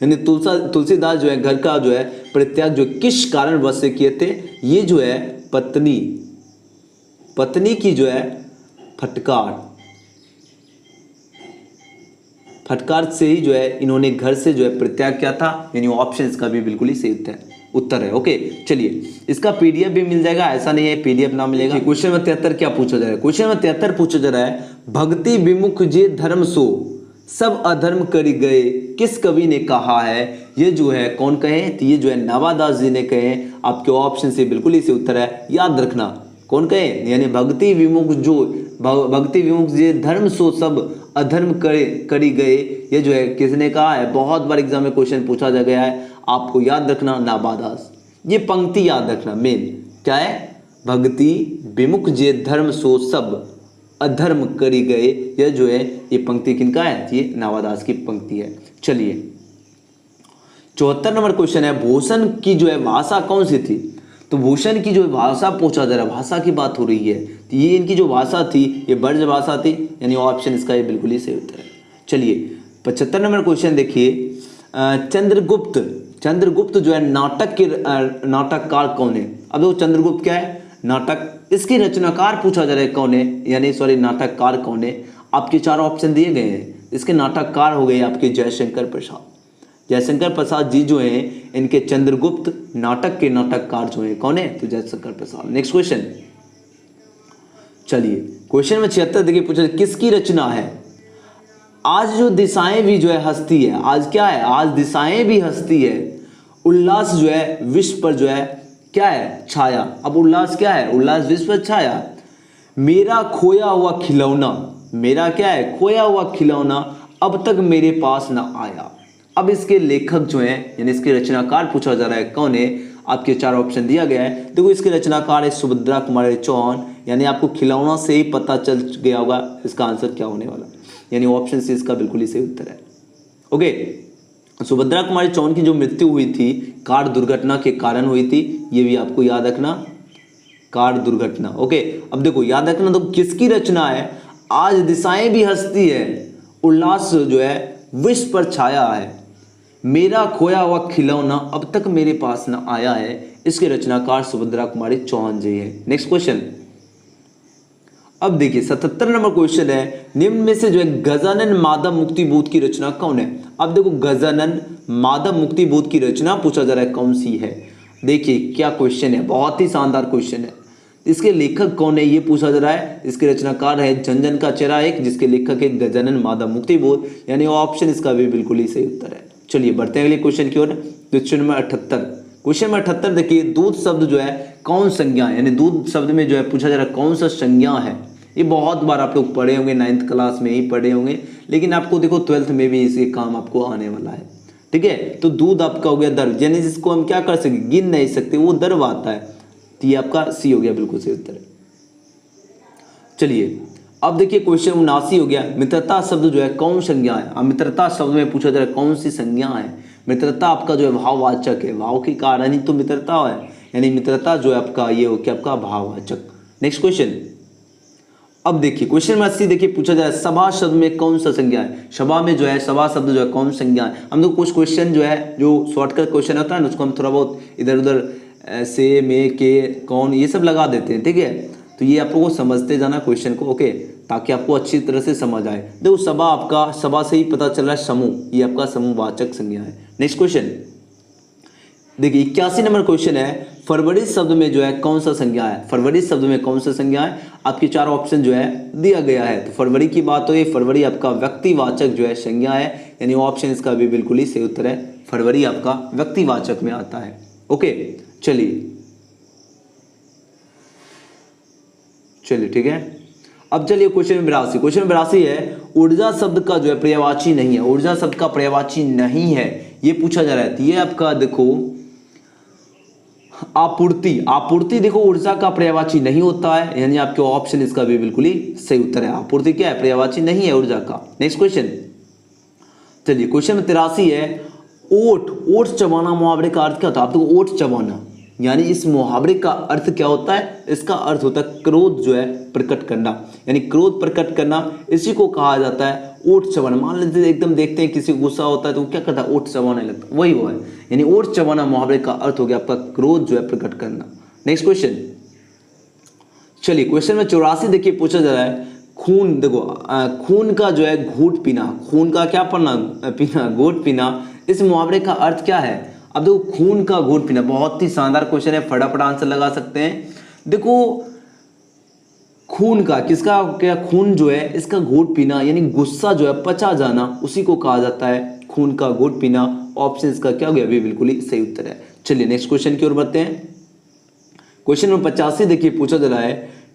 यानी तुलसीदास जो है घर का जो है परित्याग जो किस कारणवश से किए थे? ये जो है पत्नी की जो है फटकार से ही जो है इन्होंने घर से जो है परित्याग किया था। यानी ऑप्शन इसका भी बिल्कुल ही सही उत्तर है। ओके, चलिए इसका पीडीएफ भी मिल जाएगा, ऐसा नहीं है पीडीएफ ना मिलेगा। क्वेश्चन में 73 क्या पूछा जा रहा है? क्वेश्चन में 73 पूछा जा रहा है, भक्ति विमुख जे धर्म सो सब अधर्म करी गए, किस कवि ने कहा है? ये जो है कौन कहे? तो ये जो है नवादास जी ने कहे। आपके ऑप्शन से बिल्कुल इसी उत्तर है, याद रखना कौन कहे? यानी भक्ति विमुख जे धर्म सो सब अधर्म करी गए, ये जो है किसने कहा है? बहुत बार एग्जाम में क्वेश्चन पूछा जा गया है, आपको याद रखना नवादास। ये पंक्ति याद रखना मेन क्या है? भक्ति विमुख जे धर्म सो सब अधर्म करी गए, यह जो है ये पंक्ति किनका है? ये नवादास की पंक्ति है। चलिए 74 नंबर क्वेश्चन है, भूषण की जो है भाषा कौन सी थी? तो भूषण की जो भाषा पूछा जा रहा है, भाषा की बात हो रही है, तो ये इनकी जो भाषा थी ये ब्रज भाषा थी। यानी ऑप्शन इसका ये बिल्कुल ही सही उत्तर है। चलिए 75 नंबर क्वेश्चन देखिए, चंद्रगुप्त जो है नाटककार कौन है? अब देखो चंद्रगुप्त क्या है? नाटक। इसकी रचनाकार पूछा जा रहा है कौन है? यानी नाटककार कौन है? आपके 4 ऑप्शन दिए गए हैं। इसके नाटककार हो गए आपके जयशंकर प्रसाद जी जो हैं, इनके चंद्रगुप्त नाटक के नाटककार जो हैं कौन है? तो जयशंकर प्रसाद। नेक्स्ट क्वेश्चन, चलिए क्वेश्चन में 76 देखिए पूछा, किसकी रचना है? आज जो दिशाएं भी जो है हंसती है, आज क्या है? आज दिशाएं भी हंसती है, उल्लास जो है विश्व पर जो है क्या है? छाया। अब उल्लास क्या है? उल्लास विश्व पर छाया। मेरा खोया हुआ खिलौना, मेरा क्या है? खोया हुआ खिलौना अब तक मेरे पास ना आया। अब इसके लेखक जो हैं यानी इसके रचनाकार पूछा जा रहा है कौन है? आपके 4 ऑप्शन दिया गया है। देखो इसके रचनाकार है सुभद्रा कुमारी चौहान। यानी आपको खिलौना से ही पता चल गया होगा इसका आंसर क्या होने वाला, यानी ऑप्शन सी इसका बिल्कुल ही सही उत्तर है। ओके, सुभद्रा कुमारी चौहान की जो मृत्यु हुई थी कार दुर्घटना के कारण हुई थी, ये भी आपको याद रखना, कार दुर्घटना। ओके, अब देखो याद रखना तो किसकी रचना है? आज दिशाएं भी हंसती है, उल्लास जो है विश्व पर छाया है, मेरा खोया हुआ खिलौना अब तक मेरे पास न आया है। इसके रचनाकार सुभद्रा कुमारी चौहान जी है। नेक्स्ट क्वेश्चन, अब देखिए 77 नंबर क्वेश्चन है, निम्न में से जो है गजानन माधव मुक्तिबोध की रचना कौन है? अब देखो गजानन माधव मुक्तिबोध की रचना पूछा जा रहा है कौन सी है? देखिए क्या क्वेश्चन है, बहुत ही शानदार क्वेश्चन है। इसके लेखक कौन है ये पूछा जा रहा है। इसके रचनाकार है झंझन का चेहरा एक, जिसके लेखक है गजानन माधव मुक्तिबोध। यानी ऑप्शन इसका भी बिल्कुल ही सही उत्तर है। चलिए बढ़ते हैं अगले क्वेश्चन की ओर। क्वेश्चन नंबर 78, क्वेश्चन नंबर 78 देखिए, दूध शब्द जो है कौन संज्ञा है? यानी दूध शब्द में जो है पूछा जा रहा है कौन सा संज्ञा है? ये बहुत बार आप लोग पढ़े होंगे, 9th क्लास में ही पढ़े होंगे, लेकिन आपको देखो 12th में भी इसके काम आपको आने वाला है। ठीक है, तो दूध आपका हो गया दर्व, यानी जिसको हम क्या कर सकते, गिन नहीं सकते, वो दर्व आता है। तो ये आपका सी हो गया, बिल्कुल सही उत्तर है। चलिए अब देखिए क्वेश्चन 79 हो गया, मित्रता शब्द जो है कौन संज्ञा है? अब मित्रता शब्द में पूछा जा रहा है कौन सी संज्ञा है? मित्रता आपका जो है भाववाचक है, भाव के कारण ही तो मित्रता है, यानी मित्रता जो है आपका ये हो क्या आपका भाववाचक। नेक्स्ट क्वेश्चन, अब देखिए क्वेश्चन नंबर 80 देखिए पूछा जा रहा है सभा शब्द में कौन सा संज्ञा है? सभा में जो है सभा शब्द जो है कौन संज्ञा है? हम लोग कुछ क्वेश्चन जो है जो शॉर्टकट क्वेश्चन होता है ना, उसको हम थोड़ा बहुत इधर उधर से, में, के, कौन, ये सब लगा देते हैं। ठीक है, तो ये आप लोगों को समझते जाना क्वेश्चन को, ओके, ताकि आपको अच्छी तरह से समझ आए। देखो सभा आपका, सभा से ही पता चल रहा है समूह, ये आपका समूहवाचक संज्ञा है। नेक्स्ट क्वेश्चन, देखिए 81 नंबर क्वेश्चन है, फरवरी शब्द में जो है कौन सा संज्ञा है? फरवरी शब्द में कौन सा संज्ञा है? आपके चार ऑप्शन जो है दिया गया है। तो फरवरी की बात हो, ये फरवरी आपका व्यक्तिवाचक जो है संज्ञा है, यानी ऑप्शन इसका भी बिल्कुल ही सही उत्तर है, फरवरी आपका व्यक्तिवाचक में आता है। ओके चलिए ठीक है। अब चलिए क्वेश्चन 82। क्वेश्चन 82 है, ऊर्जा शब्द का जो है पर्यायवाची नहीं है। ऊर्जा शब्द का पर्यायवाची नहीं है, ये पूछा जा रहा है। तो ये आपका देखो आपूर्ति देखो ऊर्जा का पर्यायवाची नहीं होता है, यानी आपके ऑप्शन इसका भी बिल्कुल ही सही उत्तर है। आपूर्ति क्या है? पर्यायवाची नहीं है ऊर्जा का। नेक्स्ट क्वेश्चन चलिए क्वेश्चन 83 है, ओट चबाना मुहावरे का अर्थ क्या होता है? आप देखो ओट चबाना यानी इस मुहावरे का अर्थ क्या होता है? इसका अर्थ होता है क्रोध जो है प्रकट करना, यानी क्रोध प्रकट करना, इसी को कहा जाता है ओट चबाना। मान लीजिए एकदम देखते हैं किसी को गुस्सा होता है तो वो क्या करता है? ओट चबाने लगता है, वही वो है, यानी ओट चबाना मुहावरे का अर्थ हो गया आपका क्रोध जो है प्रकट करना। नेक्स्ट क्वेश्चन चलिए क्वेश्चन में 84 देखिए पूछा जा रहा है, खून देखो खून का जो है घूंट पीना, खून का क्या पीना घूंट पीना, इस मुहावरे का अर्थ क्या है? अब देखो खून का घूंट पीना बहुत ही शानदार क्वेश्चन है, फटाफट आंसर लगा सकते हैं। देखो खून का किसका क्या? खून जो है इसका घूंट पीना यानी गुस्सा जो है पचा जाना, उसी को कहा जाता है खून का घूंट पीना। ऑप्शन इसका क्या हो गया? अभी बिल्कुल ही सही उत्तर है। चलिए नेक्स्ट क्वेश्चन की ओर बढ़ते हैं। क्वेश्चन नंबर 85 देखिए पूछा जा रहा है,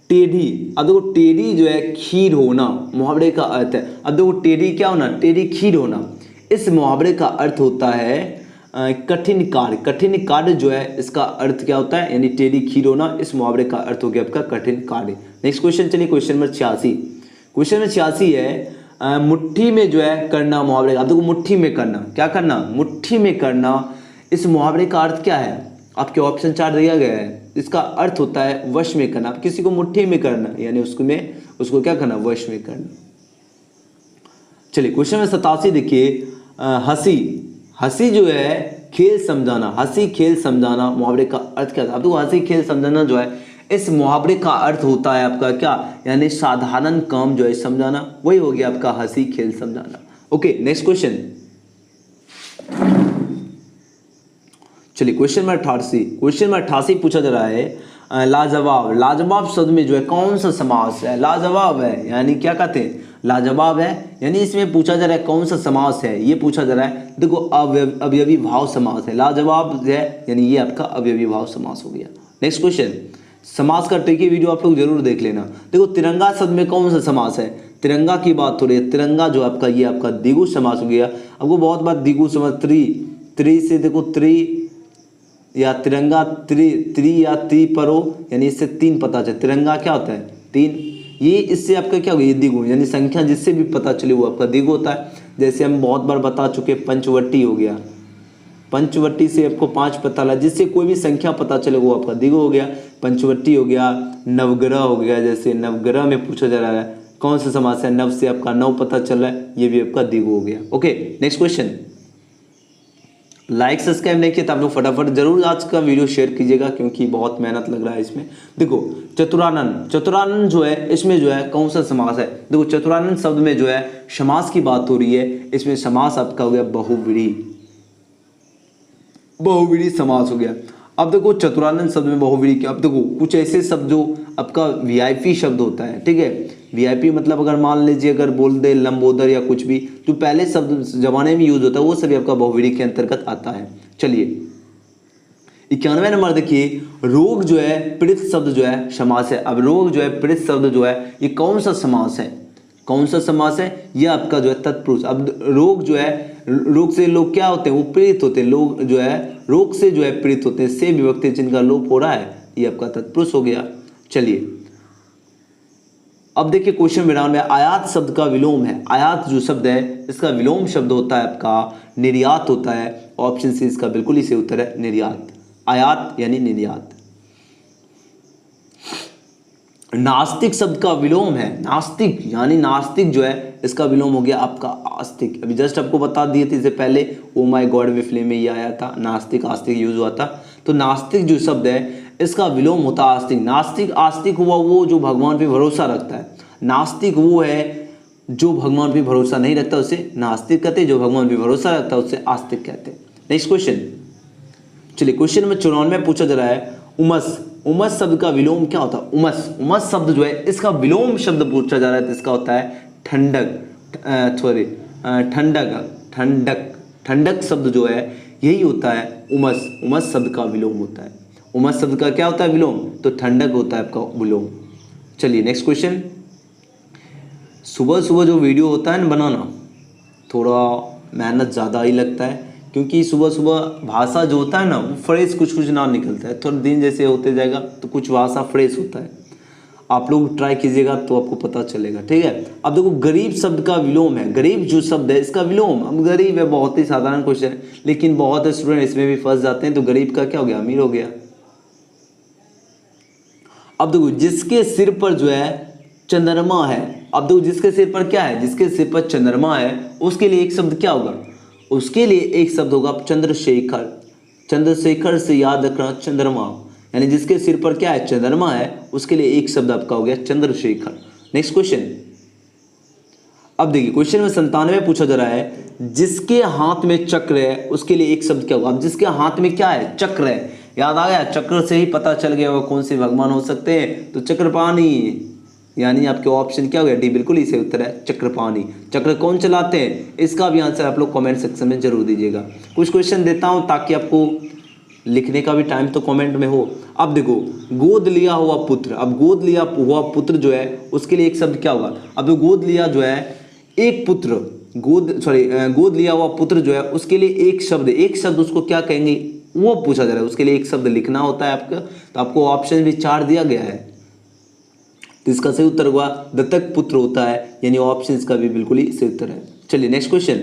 टेढ़ी। अब देखो टेढ़ी जो है खीर होना मुहावरे का अर्थ है। अब देखो टेढ़ी क्या होना? टेढ़ी खीर होना, इस मुहावरे का अर्थ होता है कठिन कार्य जो है इसका अर्थ क्या होता है? यानी टेढ़ी खीर होना, इस मुहावरे का अर्थ हो गया आपका कठिन कार्य। नेक्स्ट क्वेश्चन चलिए क्वेश्चन नंबर 86। क्वेश्चन नंबर 86 है, मुट्ठी में जो है करना मुहावरे का। अब देखो मुट्ठी में करना, क्या करना? मुट्ठी में करना, इस मुहावरे का अर्थ क्या है? आपके ऑप्शन 4 दिया गया है, इसका अर्थ होता है वश में करना। आप किसी को मुट्ठी में करना यानी उसको क्या करना? वश में करना। चलिए क्वेश्चन नंबर 87 देखिए, हंसी जो है खेल समझाना, हंसी खेल समझाना मुहावरे का अर्थ क्या था? अब तो हंसी खेल समझाना जो है इस मुहावरे का अर्थ होता है आपका क्या? यानी साधारण काम जो है समझाना, वही हो गया आपका हंसी खेल समझाना। ओके नेक्स्ट क्वेश्चन चलिए क्वेश्चन नंबर 88। क्वेश्चन नंबर 88 पूछा जा रहा है, लाजवाब शब्द में जो है कौन सा समास है? लाजवाब है यानी क्या कहते हैं? लाजवाब है, यानी इसमें पूछा जा रहा है कौन सा समास है? ये पूछा जा रहा है देखो अवयवी भाव समास है। लाजवाब है यानी ये आपका अवयवी भाव समास हो गया। नेक्स्ट क्वेश्चन, समास का ट्रिकी वीडियो आप लोग जरूर देख लेना। देखो तिरंगा शब्द में कौन सा समास है? तिरंगा की बात हो रही है, तिरंगा जो आपका ये आपका द्विगु समास हो गया। आपको बहुत बार द्विगु समास त्रि से देखो त्रि या तिरंगा त्रि या त्रिपरो यानी इससे 3 पता चले। तिरंगा क्या होता है? 3। ये इससे आपका क्या होगा? ये द्विगु यानी संख्या जिससे भी पता चले वो आपका द्विगु होता है। जैसे हम बहुत बार बता चुके, पंचवटी हो गया, पंचवटी से आपको 5 पता लगा, जिससे कोई भी संख्या पता चले वो आपका द्विगु हो गया। पंचवटी हो गया, नवग्रह हो गया, जैसे नवग्रह में पूछा जा रहा है कौन सा समास है? नव से आपका 9 पता चल रहा है, ये भी आपका द्विगु हो गया। Okay next question, like subscribe नहीं किया तो आप लोग फटाफट जरूर आज का वीडियो शेयर कीजिएगा, क्योंकि बहुत मेहनत लग रहा है इसमें। देखो चतुरानन जो है इसमें जो है कौन सा समास है? देखो चतुरानन शब्द में जो है समास की बात हो रही है, इसमें समास आपका हो गया बहुव्रीहि समास हो गया। अब देखो चतुरानन शब्द में बहुव्रीहि क्या? अब देखो कुछ ऐसे शब्द जो आपका वीआईपी शब्द होता है, ठीक है, वीआईपी मतलब अगर मान लीजिए अगर बोल दे लंबोदर या कुछ भी जो पहले शब्द जमाने में यूज होता है वो सभी आपका बहुव्रीहि के अंतर्गत आता है। चलिए 91 नंबर देखिए, रोग जो है पीड़ित शब्द जो है समास है। अब रोग जो है पीड़ित शब्द जो है ये कौन सा समास है? कौन सा समास है? ये आपका जो है तत्पुरुष। अब रोग जो है, रोग से लोग क्या होते हैं? वो पीड़ित होते हैं। लोग जो है रोग से जो है पीड़ित होते हैं, से विभक्ति जिनका लोप हो रहा है, ये आपका तत्पुरुष हो गया। चलिए अब देखिए क्वेश्चन 92 में आयात शब्द का विलोम है। आयात जो शब्द है इसका विलोम शब्द होता है आपका निर्यात होता है। ऑप्शन सी इसका बिल्कुल ही सही उत्तर है, निर्यात। आयात यानी निर्यात। नास्तिक शब्द का विलोम है, नास्तिक यानी नास्तिक जो है इसका विलोम हो गया आपका आस्तिक। अभी जस्ट आपको बता दिए थे इससे पहले, ओ माय गॉड में फिल्म में ये आया था, नास्तिक आस्तिक यूज हुआ था। तो नास्तिक जो शब्द है इसका विलोम होता है आस्तिक। नास्तिक आस्तिक हुआ वो जो भगवान पे भरोसा रखता है, नास्तिक वो है जो भगवान पे भरोसा नहीं रखता उसे नास्तिक कहते हैं, जो भगवान पे भरोसा रखता है उसे आस्तिक कहते हैं। नेक्स्ट क्वेश्चन चलिए क्वेश्चन नंबर 94 पूछा जा रहा है उमस। उमस शब्द का विलोम क्या होता है? उमस, उमस शब्द जो है इसका विलोम शब्द पूछा जा रहा है तो इसका होता है ठंडक, सॉरी ठंडक, ठंडक, ठंडक शब्द जो है यही होता है उमस। उमस शब्द का विलोम होता है। उमस शब्द का क्या होता है विलोम? तो ठंडक होता है आपका विलोम। चलिए नेक्स्ट क्वेश्चन। सुबह सुबह जो वीडियो होता है ना बनाना, थोड़ा मेहनत ज़्यादा ही लगता है, क्योंकि सुबह सुबह भाषा जो होता है ना वो फ्रेश कुछ कुछ ना निकलता है। थोड़ा दिन जैसे होते जाएगा तो कुछ भाषा फ्रेश होता है। आप लोग ट्राई कीजिएगा तो आपको पता चलेगा, ठीक है। अब देखो गरीब शब्द का विलोम है, गरीब जो शब्द है इसका विलोम, अब गरीब है बहुत ही साधारण क्वेश्चन है, लेकिन बहुत स्टूडेंट इसमें भी फंस जाते हैं। तो गरीब का क्या हो गया? अमीर हो गया। अब देखो जिसके सिर पर जो है चंद्रमा है, अब देखो जिसके सिर पर क्या है? जिसके सिर पर चंद्रमा है उसके लिए एक शब्द क्या होगा? उसके लिए एक शब्द होगा चंद्रशेखर। चंद्रशेखर से याद रखना चंद्रमा, यानी जिसके सिर पर क्या है? चंद्रमा है, उसके लिए एक शब्द आपका हो गया चंद्रशेखर। Next question. अब देखिए क्वेश्चन में 97 पूछा जा रहा है जिसके हाथ में चक्र है उसके लिए एक शब्द क्या होगा? अब जिसके हाथ में क्या है? चक्र है। याद आ गया? चक्र से ही पता चल गया वो कौन से भगवान हो सकते हैं। तो चक्रपाणी, यानी आपके ऑप्शन क्या हो गया? डी बिल्कुल ही सही उत्तर है चक्रपाणी। चक्र कौन चलाते हैं? इसका भी आंसर आप लोग कमेंट सेक्शन में जरूर दीजिएगा। कुछ क्वेश्चन देता हूं ताकि आपको लिखने का भी टाइम तो कमेंट में हो। अब देखो गोद लिया हुआ पुत्र, अब गोद लिया हुआ पुत्र जो है उसके लिए एक शब्द क्या होगा? अब गोद लिया जो है एक पुत्र, गोद लिया हुआ पुत्र जो है उसके लिए एक शब्द उसको क्या कहेंगे वो पूछा जा रहा है। उसके लिए एक शब्द लिखना होता है आपका। तो आपको ऑप्शन भी 4 दिया गया है, तो इसका सही उत्तर हुआ दत्तक पुत्र होता है, यानी ऑप्शन इसका भी बिल्कुल ही सही उत्तर है। चलिए नेक्स्ट क्वेश्चन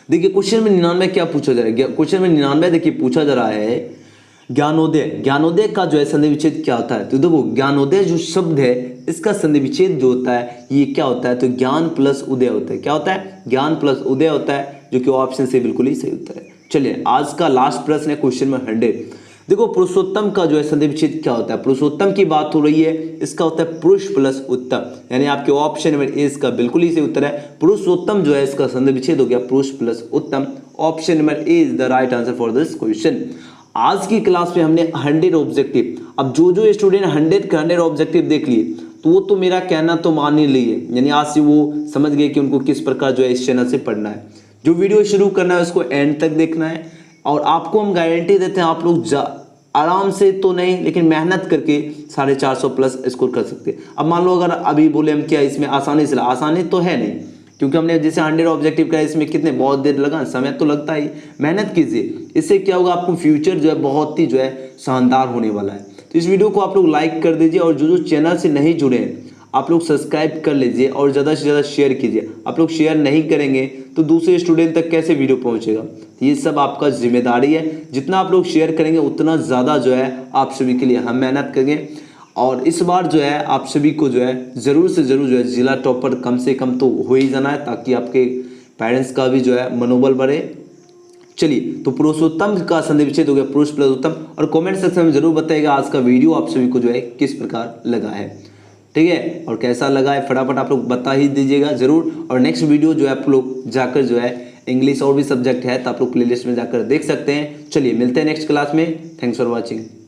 देखिए। क्वेश्चन में 99 क्या पूछा जा रहा है? क्वेश्चन में 99 देखिए पूछा जा रहा है ज्ञानोदय। ज्ञानोदय का जो है संधि विच्छेद क्या होता है? तो देखो ज्ञानोदय जो शब्द है इसका संधि विच्छेद जो होता है ये क्या होता है? तो ज्ञान प्लस उदय होता है। क्या होता है? ज्ञान प्लस उदय होता है, जो कि ऑप्शन से बिल्कुल ही सही उत्तर है। चलिए आज का लास्ट प्रश्न है क्वेश्चन में 100। देखो पुरुषोत्तम का जो है संधि विच्छेद क्या होता है? पुरुषोत्तम की बात हो रही है, इसका होता है पुरुष प्लस उत्तम, यानी आपके ऑप्शन नंबर ए इसका बिल्कुल ही सही उत्तर है। पुरुषोत्तम जो है इसका संधि विच्छेद हो गया पुरुष प्लस उत्तम। Option number A is the right answer for this question. आज की क्लास में हमने 100 ऑब्जेक्टिव, अब जो स्टूडेंट 100 के 100 ऑब्जेक्टिव देख लिए तो वो तो मेरा कहना तो मान ही लिए, यानी आज से वो समझ गए कि उनको किस प्रकार जो है इस चैनल से पढ़ना है। जो वीडियो शुरू करना है उसको एंड तक देखना है, और आपको हम गारंटी देते हैं आप लोग आराम से तो नहीं लेकिन मेहनत करके 450 प्लस स्कोर कर सकते हैं। अब मान लो अगर अभी बोले हम क्या इसमें आसानी से, आसानी तो है नहीं, क्योंकि हमने जैसे 100 ऑब्जेक्टिव का इसमें कितने बहुत देर लगा, समय तो लगता ही। मेहनत कीजिए, इससे क्या होगा आपको फ्यूचर जो है बहुत ही जो है शानदार होने वाला है। तो इस वीडियो को आप लोग लाइक कर दीजिए, और जो चैनल से नहीं जुड़े हैं आप लोग सब्सक्राइब कर लीजिए, और ज़्यादा से ज़्यादा शेयर कीजिए। आप लोग शेयर नहीं करेंगे तो दूसरे स्टूडेंट तक कैसे वीडियो पहुंचेगा? ये सब आपका जिम्मेदारी है। जितना आप लोग शेयर करेंगे उतना ज़्यादा जो है आप सभी के लिए हम मेहनत करेंगे, और इस बार जो है आप सभी को जो है ज़रूर से ज़रूर जो है जिला टॉपर कम से कम तो हो ही जाना है, ताकि आपके पेरेंट्स का भी जो है मनोबल बढ़े। चलिए तो पुरुषोत्तम का संधि विच्छेद हो गया पुरुष प्लस उत्तम, और कमेंट सेक्शन में जरूर बताइएगा आज का वीडियो आप सभी को जो है किस प्रकार लगा है, ठीक है, और कैसा लगा है फटाफट आप लोग बता ही दीजिएगा ज़रूर। और नेक्स्ट वीडियो जो है आप लोग जाकर जो है इंग्लिश और भी सब्जेक्ट है तो आप लोग प्लेलिस्ट में जाकर देख सकते हैं। चलिए मिलते हैं नेक्स्ट क्लास में। Thanks for watching.